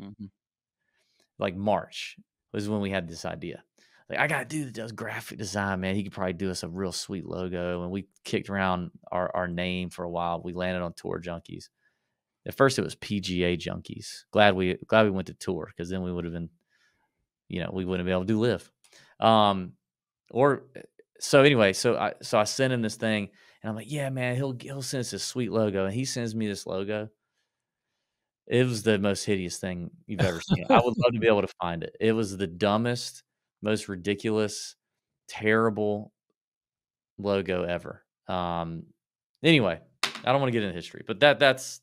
Like March was when we had this idea. Like, I got a dude that does graphic design, man. He could probably do us a real sweet logo. And we kicked around our name for a while. We landed on Tour Junkies. At first it was PGA Junkies. Glad we went to Tour, because then we would have been, we wouldn't be able to do live. So I sent him this thing, and I'm like, yeah, man, he'll send us this sweet logo. And he sends me this logo. It was the most hideous thing you've ever seen. I would love to be able to find it. It was the dumbest, most ridiculous, terrible logo ever. Anyway, I don't want to get into history, but that's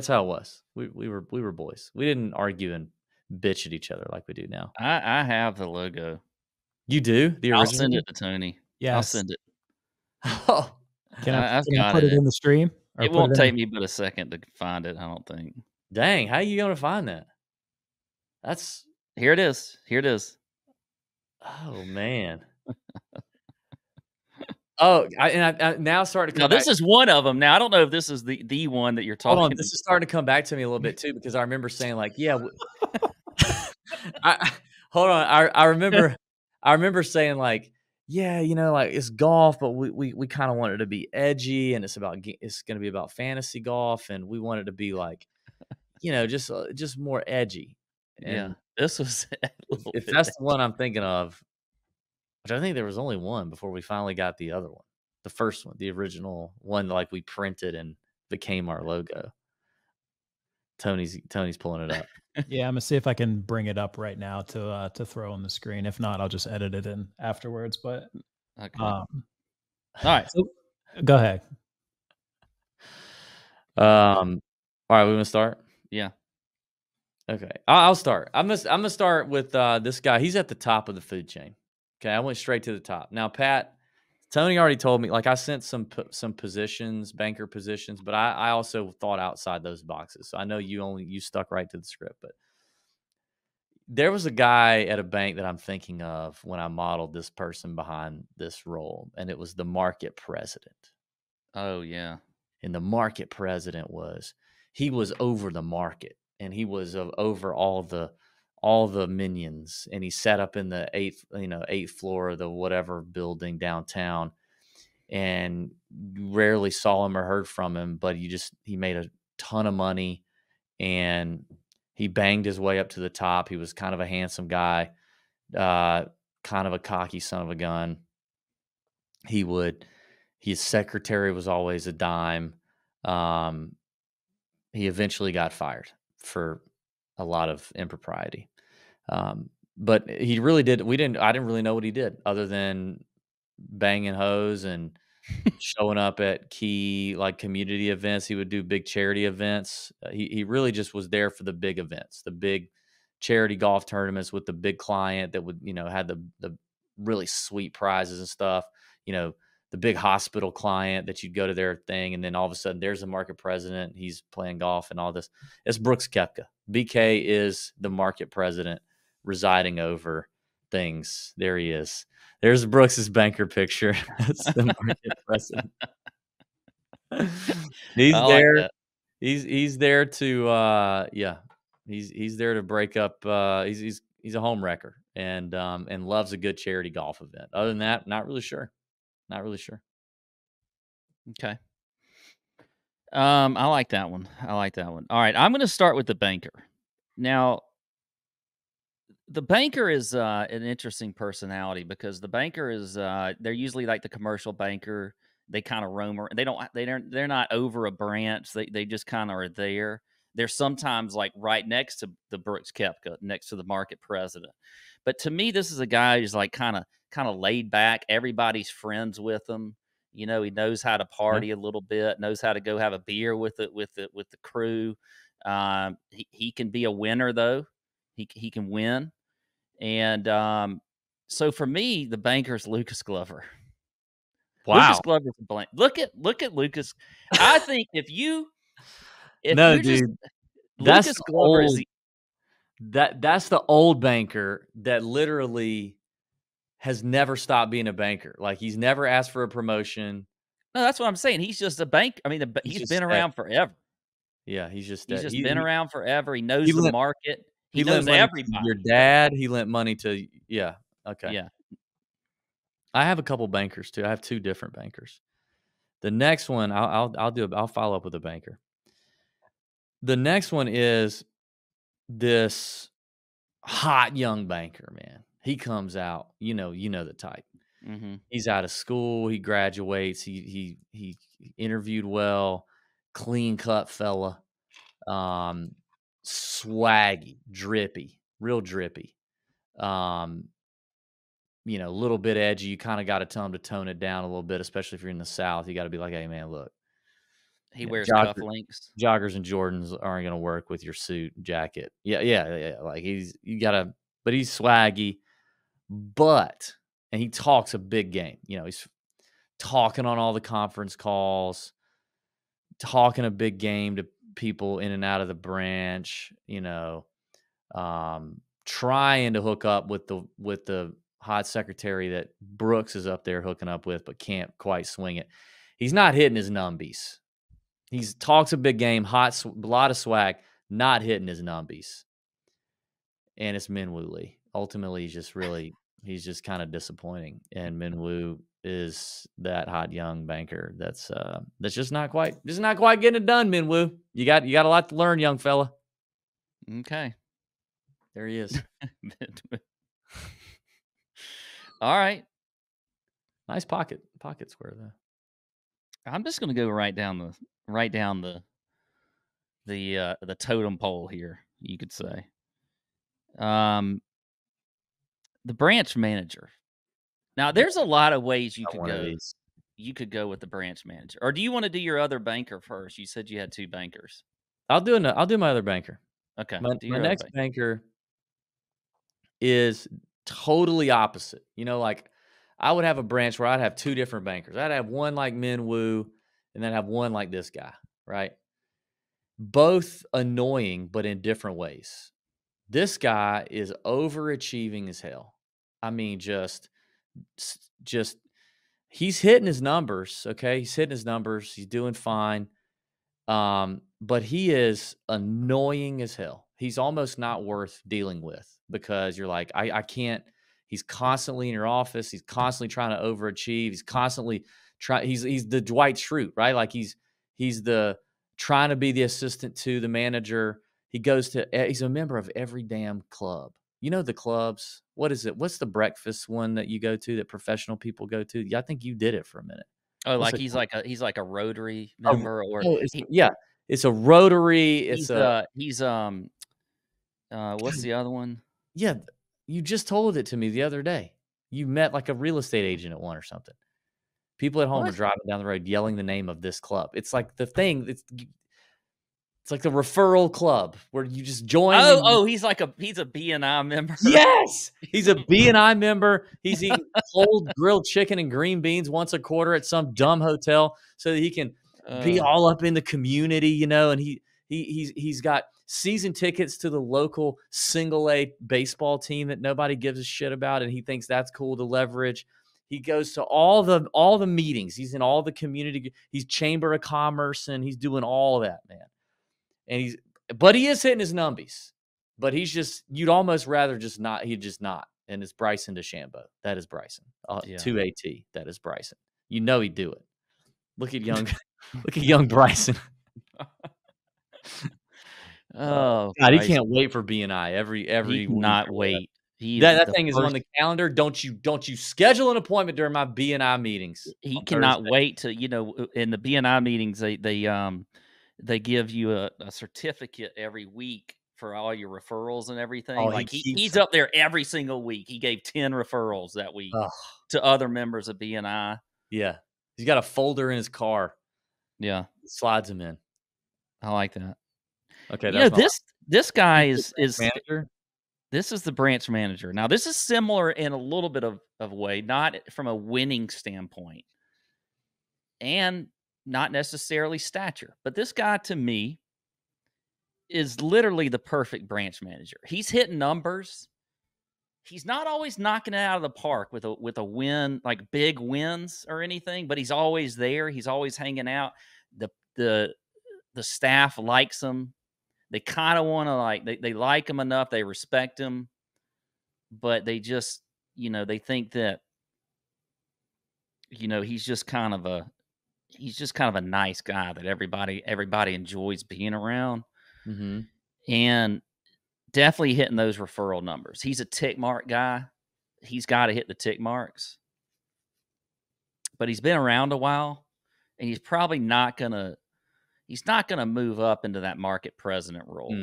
how it was. We were boys. We didn't argue and bitch at each other like we do now. I have the logo. You do? The original? I'll send it to Tony. Yeah, I'll send it. Oh, can I put it in the stream? It won't take me but a second to find it, I don't think. Dang, how are you going to find that? Here it is. Here it is. Oh, man. Oh, I now starting to come back. This is one of them. Now, I don't know if this is the one that you're talking about. This is starting to come back to me a little bit, too, because I remember saying, like, yeah. Hold on. I remember saying, like, yeah, like, it's golf, but we kind of want it to be edgy, and it's going to be about fantasy golf, and we want it to be like, just more edgy. And this was if that's the one I'm thinking of, which I think there was only one before we finally got the other one, the first one, the original one, like we printed and became our logo. Tony's pulling it up. Yeah, I'm gonna see if I can bring it up right now to throw on the screen. If not, I'll just edit it in afterwards. But Okay. All right. So go ahead. All right, we want to start. Yeah. Okay, I'll start. I'm gonna start with this guy. He's at the top of the food chain. Okay, I went straight to the top. Now, Pat, Tony already told me. Like, I sent some positions, banker positions, but I also thought outside those boxes. So I know you stuck right to the script. But there was a guy at a bank that I'm thinking of when I modeled this person behind this role, and it was the market president. Oh yeah. And the market president was over the market, and he was over all the minions, and he sat up in the eighth floor of the whatever building downtown, and you rarely saw him or heard from him, but he made a ton of money, and he banged his way up to the top. He was kind of a handsome guy, kind of a cocky son of a gun. His secretary was always a dime. He eventually got fired for a lot of impropriety. But he really did. I didn't really know what he did other than banging hoes and showing up at key like community events. He would do big charity events. He really just was there for the big events, the big charity golf tournaments with the big client that would, had the really sweet prizes and stuff, the big hospital client that you'd go to their thing. And then all of a sudden there's a market president. He's playing golf and all this. It's Brooks Koepka. BK is the market president residing over things. There he is. There's Brooks's banker picture. That's the market president. He's there. Like he's there to he's there to break up. He's a home wrecker and loves a good charity golf event. Other than that, not really sure. Okay. I like that one. All right, I'm going to start with the banker. Now, the banker is an interesting personality because the banker is they're usually like the commercial banker. They kind of roam around. They're not over a branch. They just kind of are there. They're sometimes like right next to the Brooks Koepka, next to the market president. But to me, this is a guy who's like kind of laid back. Everybody's friends with him. He knows how to party a little bit, knows how to go have a beer with the crew. He can be a winner though. He can win. And so for me, the banker's Lucas Glover. Wow. Lucas Glover's a blank. Look at Lucas. I think if you dude, Lucas Glover is that's the old banker that literally has never stopped being a banker. Like, he's never asked for a promotion. No, that's what I'm saying. He's just a bank. I mean, he's been around forever. Yeah, he's just been around forever. He knows the market. He knows everybody. Your dad, he lent money to okay. Yeah. I have a couple bankers too. I have two different bankers. The next one, I'll follow up with a banker. The next one is this hot young banker, man. He comes out, you know the type. Mm-hmm. He's out of school. He graduates. He interviewed well, clean cut fella, swaggy, drippy, real drippy. A little bit edgy. You kind of got to tell him to tone it down a little bit, especially if you're in the South. You got to be like, hey man, look. He wears cufflinks. Joggers and Jordans aren't going to work with your suit and jacket. Yeah. Like, but he's swaggy, and he talks a big game. He's talking on all the conference calls, talking a big game to people in and out of the branch, trying to hook up with the hot secretary that Brooks is up there hooking up with, but can't quite swing it. He's not hitting his numbies. He talks a big game, a lot of swag, not hitting his numbies. And it's Minwoo Lee. Ultimately, he's just kind of disappointing. And Minwoo is that hot young banker that's just not quite getting it done, Minwoo. You got a lot to learn, young fella. Okay. There he is. All right. Nice pocket square though. I'm just going to go right down right down the totem pole here, you could say. The branch manager. Now, there's a lot of ways you Not could one of go. these. You could go with the branch manager, or do you want to do your other banker first? You said you had 2 bankers. I'll do my other banker. Okay, do My your other next banker. banker is totally opposite. You know, like I would have a branch where I'd have 2 different bankers. I'd have one like Min Woo and then have one like this guy, right? Both annoying, but in different ways. This guy is overachieving as hell. I mean, just he's hitting his numbers. Okay. He's hitting his numbers. He's doing fine. But he is annoying as hell. He's almost not worth dealing with because you're like, I can't. He's constantly in your office. He's constantly trying to overachieve. He's constantly trying. He's the Dwight Schrute, right? Like he's the trying to be the assistant to the manager. He's a member of every damn club. You know the clubs. What is it? What's the breakfast one that you go to that professional people go to? Yeah, I think you did it for a minute. Oh, What's like it he's called? like a Rotary member, or Yeah, it's a Rotary. It's he's what's the other one? yeah. You just told it to me the other day. You met like a real estate agent at one or something. People at home are What? driving down the road yelling the name of this club. It's like the thing. It's like the referral club where you just join. He's a BNI member. Yes, he's a BNI member. He's eating cold grilled chicken and green beans once a quarter at some dumb hotel so that he can be all up in the community, you know. And he's got season tickets to the local single A baseball team that nobody gives a shit about, and he thinks that's cool to leverage. He goes to all the meetings. He's in all the community. He's Chamber of Commerce, and he's doing all of that, man. And but he is hitting his numbies. But you'd almost rather just not. He'd just not. And it's Bryson DeChambeau. That is Bryson. 2AT. That is Bryson. You know he'd do it. Look at young Bryson. Oh, God, he can't wait for BNI every he week. cannot wait. That thing is on the calendar. Don't you schedule an appointment during my BNI meetings? He cannot wait to, in the BNI meetings, they give you a certificate every week for all your referrals and everything. Oh, like he's up there every single week. He gave 10 referrals that week to other members of BNI. Yeah. He's got a folder in his car. Yeah. Slides him in. I like that. Okay. This guy is manager. This is the branch manager. Now, this is similar in a little bit of way, not from a winning standpoint and not necessarily stature. But this guy, to me, is literally the perfect branch manager. He's hitting numbers. He's not always knocking it out of the park with a win, like big wins or anything, but he's always there. He's always hanging out. The staff likes him. They kind of want to they like him enough. They respect him, but they just, they think that, he's just kind of a nice guy that everybody enjoys being around. Mm-hmm. And definitely hitting those referral numbers. He's a tick mark guy. He's got to hit the tick marks. But he's been around a while, and he's probably not going to move up into that market president role.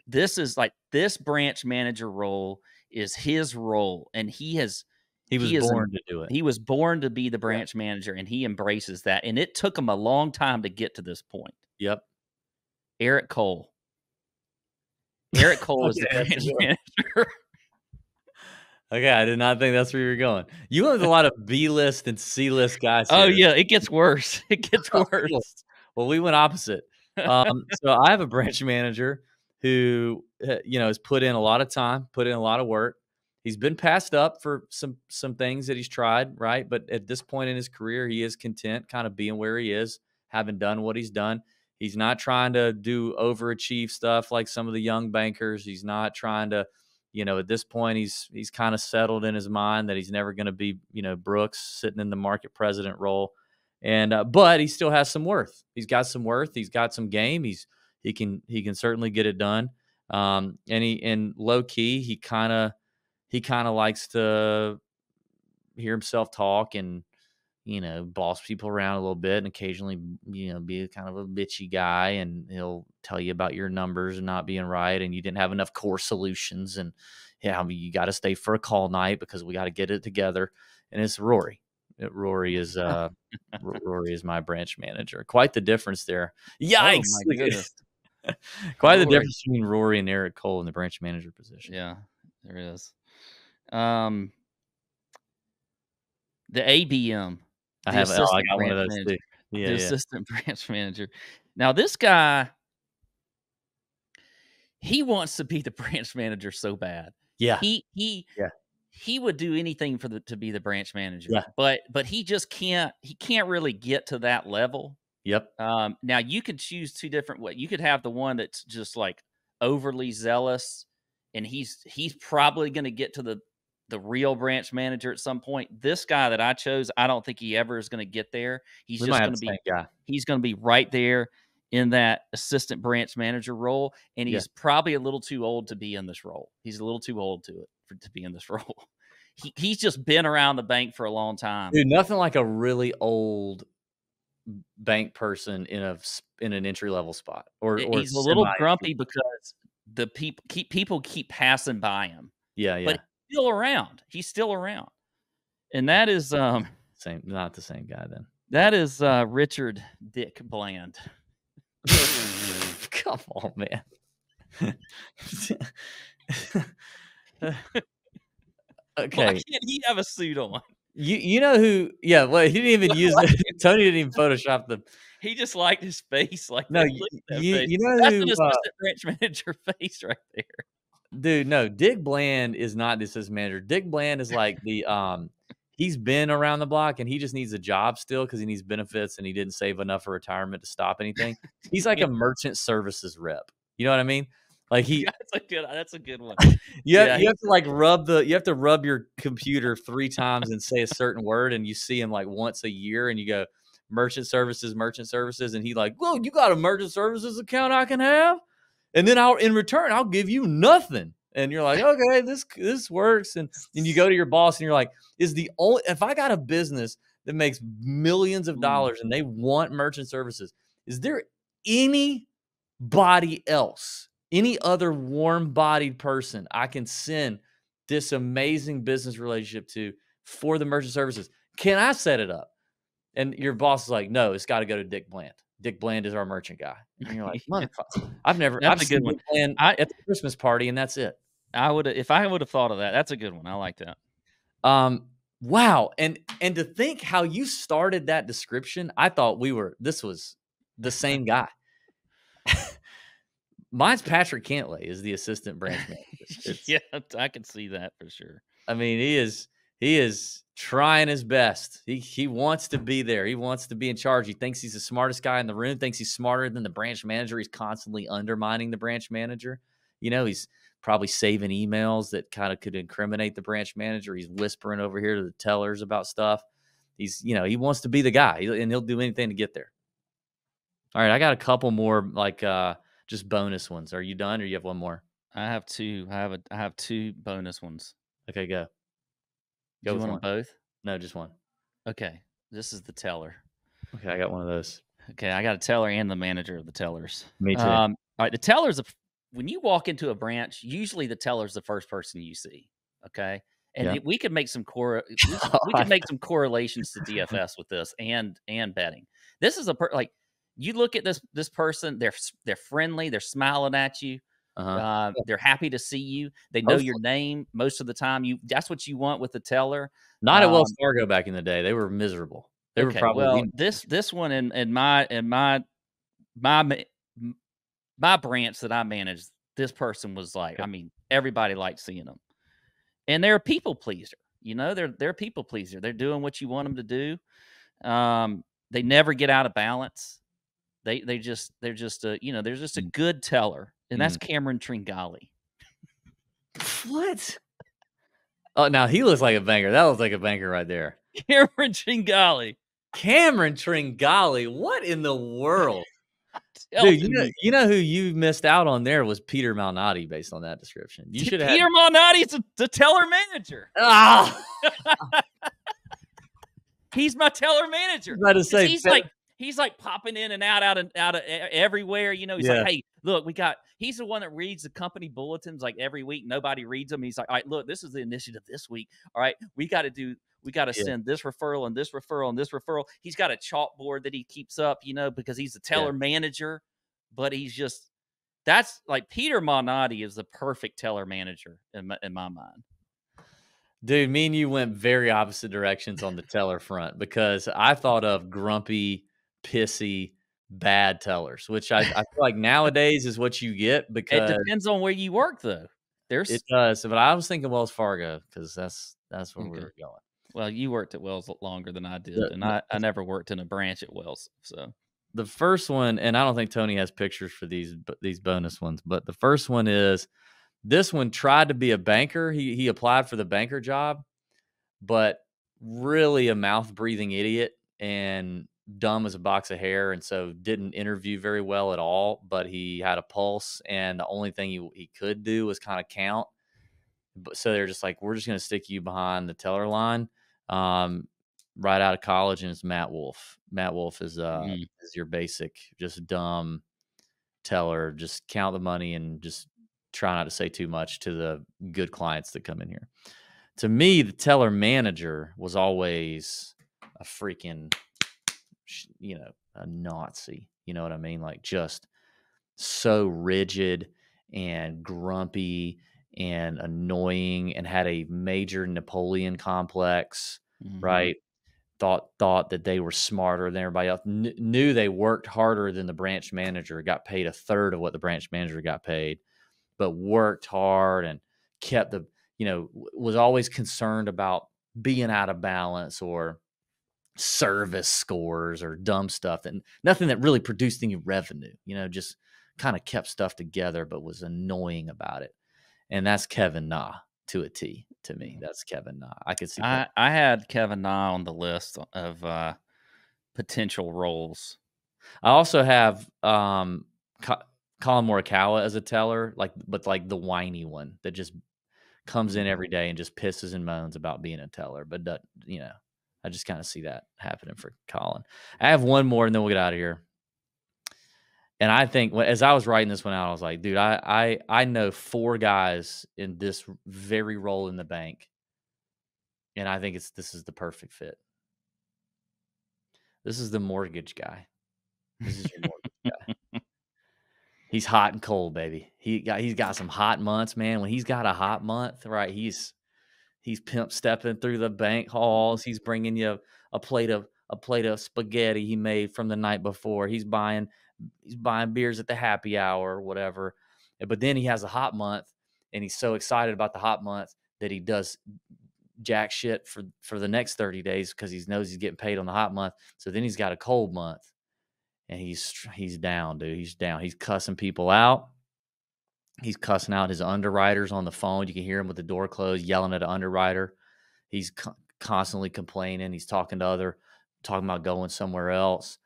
This branch manager role is his role, and he was born to do it. He was born to be the branch manager, and he embraces that. And it took him a long time to get to this point. Yep. Eric Cole. Eric Cole is the branch manager. Okay, I did not think that's where you were going. You went with a lot of B-list and C-list guys here. Oh, yeah, it gets worse. It gets worse. Well, we went opposite. So I have a branch manager who, has put in a lot of time, put in a lot of work. He's been passed up for some things that he's tried, right? But at this point in his career, he is content kind of being where he is, having done what he's done. He's not trying to do overachieve stuff like some of the young bankers. He's not trying to, at this point, he's kind of settled in his mind that he's never going to be, Brooks sitting in the market president role. And but he still has some worth. He's got some worth. He's got some game. He can certainly get it done. And low key, he kind of likes to hear himself talk and boss people around a little bit and occasionally, be kind of a bitchy guy, and he'll tell you about your numbers and not being right, and you didn't have enough core solutions, and you got to stay for a call night because we got to get it together. And it's Rory. Rory is Rory is my branch manager. Quite the difference there. Yikes! Oh my goodness. Quite the difference between Rory and Eric Cole in the branch manager position. Yeah, there is. The ABM. I got one of those too. Yeah, the assistant branch manager. Now this guy, he wants to be the branch manager so bad. Yeah. He would do anything to be the branch manager. Yeah. But he just can't. He can't really get to that level. Yep. Now you could choose two different ways. You could have the one that's just like overly zealous, and he's probably going to get to the real branch manager at some point. This guy that I chose, I don't think he ever is going to get there. He's just going to be guy. He's going to be right there in that assistant branch manager role, and he's probably a little too old to be in this role. He's a little too old to be in this role. He's just been around the bank for a long time. Dude, nothing like a really old bank person in an entry level spot. Or he's a little grumpy because the people keep passing by him. Yeah. But still around. He's still around. And that is not the same guy then. That is Richard Dick Bland. Come on, man. Okay. Why can't he have a suit on? You know who? Yeah, well, he didn't even use it. Tony didn't even Photoshop the. He just liked his face. Like no, you know that's who? An assistant branch manager face right there. Dude, no, Dick Bland is not the assistant manager. Dick Bland is like the he's been around the block and he just needs a job still because he needs benefits and he didn't save enough for retirement to stop anything. He's like a merchant services rep. You know what I mean? Like that's a good one. You have to rub your computer 3 times and say a certain word, and you see him like once a year, and you go merchant services, and he like, well, you got a merchant services account I can have, and then in return I'll give you nothing. And you're like, okay, this works. And then you go to your boss and you're like, if I got a business that makes millions of dollars and they want merchant services, is there anybody else? Any other warm-bodied person I can send this amazing business relationship to for the merchant services? Can I set it up? And your boss is like, no, it's got to go to Dick Bland. Dick Bland is our merchant guy. And you're like, motherfucker. I've seen Dick Bland at the Christmas party, and that's it. If I would have thought of that. That's a good one. I like that. Wow. And to think how you started that description, I thought this was the same guy. Mine's Patrick Cantlay is the assistant branch manager. Yeah, I can see that for sure. I mean, he is trying his best. He wants to be there. He wants to be in charge. He thinks he's the smartest guy in the room, thinks he's smarter than the branch manager. He's constantly undermining the branch manager. He's probably saving emails that kind of could incriminate the branch manager. He's whispering over here to the tellers about stuff. He wants to be the guy, and he'll do anything to get there. All right, I got a couple more just bonus ones. Are you done, or you have one more? I have two. I have 2 bonus ones. Okay, go. Do you want them both? No, just one. Okay, this is the teller. Okay, I got one of those. Okay, I got a teller and the manager of the tellers. Me too. All right, the teller's when you walk into a branch, usually the teller's the first person you see. Okay, and we could make some we could make some correlations to DFS with this and betting. This is you look at this person, they're friendly, they're smiling at you. They're happy to see you. They know your name most of the time. That's what you want with the teller. Not at Wells Fargo back in the day. They were miserable. They were probably this one in my branch that I managed. This person was like, I mean, everybody liked seeing them, and they're a people pleaser. They're a people pleaser. They're doing what you want them to do. They never get out of balance. They're just a good teller, and that's Cameron Tringali. What? Oh, now he looks like a banker. That looks like a banker right there. Cameron Tringali. What in the world? Dude, you know who you missed out on there was Peter Malnati based on that description. You should have Peter Malnati's the teller manager. Ah. He's my teller manager. About to say, He's like popping in and out of everywhere. You know, he's like, hey, look, he's the one that reads the company bulletins like every week. Nobody reads them. He's like, all right, look, this is the initiative this week. All right, we got to send this referral and this referral and this referral. He's got a chalkboard that he keeps up, you know, because he's the teller manager, but that's like Peter Malnati is the perfect teller manager in my mind. Dude, me and you went very opposite directions on the teller front because I thought of grumpy, pissy, bad tellers, which I feel like nowadays is what you get because it depends on where you work, though. It does, but I was thinking Wells Fargo because that's where we were going. Well, you worked at Wells longer than I did, and I never worked in a branch at Wells. So the first one, and I don't think Tony has pictures for these bonus ones, but the first one is. This one tried to be a banker. He applied for the banker job, but really a mouth-breathing idiot and dumb as a box of hair, and so didn't interview very well at all, but he had a pulse, and the only thing he could do was kind of count. But so they're just like, we're just going to stick you behind the teller line right out of college, and it's Matt Wolf. Matt Wolf is your basic, just dumb teller. Just count the money and just try not to say too much to the good clients that come in here. To me, the teller manager was always a freaking, a Nazi. You know what I mean? Like just so rigid and grumpy and annoying and had a major Napoleon complex, right? Thought that they were smarter than everybody else, knew they worked harder than the branch manager, got paid a third of what the branch manager got paid, but worked hard and kept was always concerned about being out of balance or service scores or dumb stuff, and nothing that really produced any revenue, just kind of kept stuff together, but was annoying about it. And that's Kevin Na to a T to me. That's Kevin Na. I could see I had Kevin Na on the list of potential roles. I also have Colin Morikawa as a teller, but the whiny one that just comes in every day and just pisses and moans about being a teller. But I just kind of see that happening for Colin. I have one more, and then we'll get out of here. And I think as I was writing this one out, I was like, dude, I know 4 guys in this very role in the bank, and I think this is the perfect fit. This is the mortgage guy. This is your mortgage guy. He's hot and cold, baby. He's got some hot months, man. When he's got a hot month, right? He's pimp stepping through the bank halls. He's bringing you a plate of spaghetti he made from the night before. He's buying beers at the happy hour or whatever. But then he has a hot month, and he's so excited about the hot month that he does jack shit for the next 30 days because he knows he's getting paid on the hot month. So then he's got a cold month. And he's down, dude. He's down. He's cussing people out. He's cussing out his underwriters on the phone. You can hear him with the door closed, yelling at an underwriter. He's constantly complaining. He's talking about going somewhere else.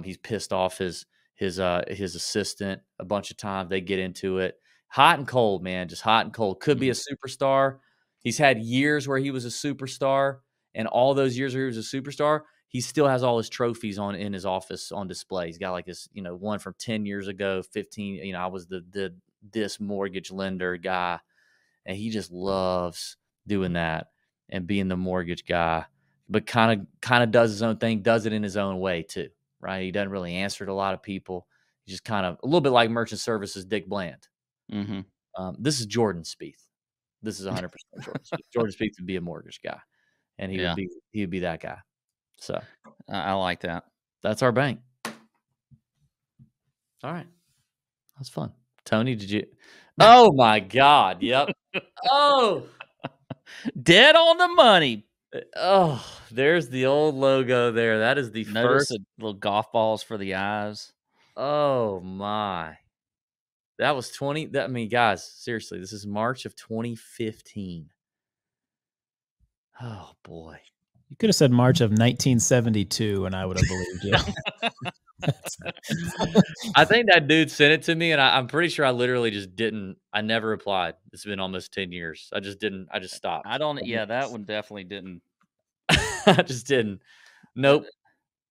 He's pissed off his assistant a bunch of times. They get into it. Hot and cold, man. Just hot and cold. Could be a superstar. He's had years where he was a superstar, and all those years where he was a superstar, he still has all his trophies in his office on display. He's got like this, one from 10 years ago, 15. I was this mortgage lender guy, and he just loves doing that and being the mortgage guy, but kind of does his own thing, does it in his own way too, right? He doesn't really answer to a lot of people. He's just kind of a little bit like Merchant Services Dick Bland. This is Jordan Spieth. This is 100% Jordan Spieth. Jordan Spieth would be a mortgage guy, and he would be that guy. So I like that. That's our bank. All right. That's fun. Tony, did you? Oh my God. Yep. Oh, dead on the money. Oh, there's the old logo there. That is the first little golf balls for the eyes. Oh my. That was guys, seriously, this is March of 2015. Oh boy. You could have said March of 1972, and I would have believed you. I think that dude sent it to me, and I'm pretty sure I literally just didn't. I never replied. It's been almost 10 years. I just stopped. That one definitely didn't. I just didn't. Nope.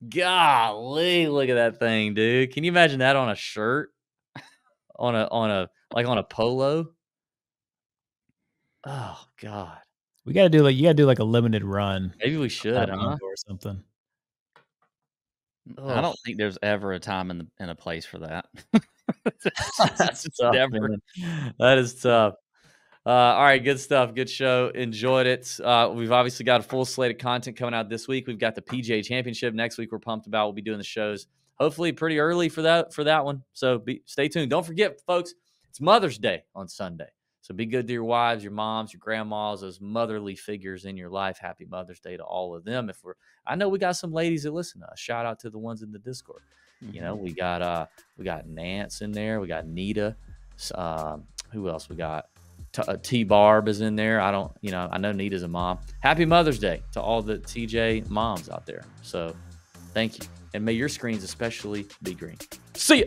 Golly, look at that thing, dude. Can you imagine that on a shirt? On a polo? Oh God. You gotta do like a limited run. Maybe we should, huh? Or something. I don't think there's ever a time in a place for that. That's tough, never. man. That is tough. All right, good stuff. Good show. Enjoyed it. We've obviously got a full slate of content coming out this week. We've got the PGA Championship next week. We're pumped about. We'll be doing the shows hopefully pretty early for that one. So stay tuned. Don't forget, folks, it's Mother's Day on Sunday. So be good to your wives, your moms, your grandmas, those motherly figures in your life. Happy Mother's Day to all of them. I know we got some ladies that listen to us. Shout out to the ones in the Discord. Mm-hmm. You know, we got Nance in there. We got Nita. Who else we got? T-Barb is in there. I know Nita's a mom. Happy Mother's Day to all the TJ moms out there. So thank you. And may your screens especially be green. See ya.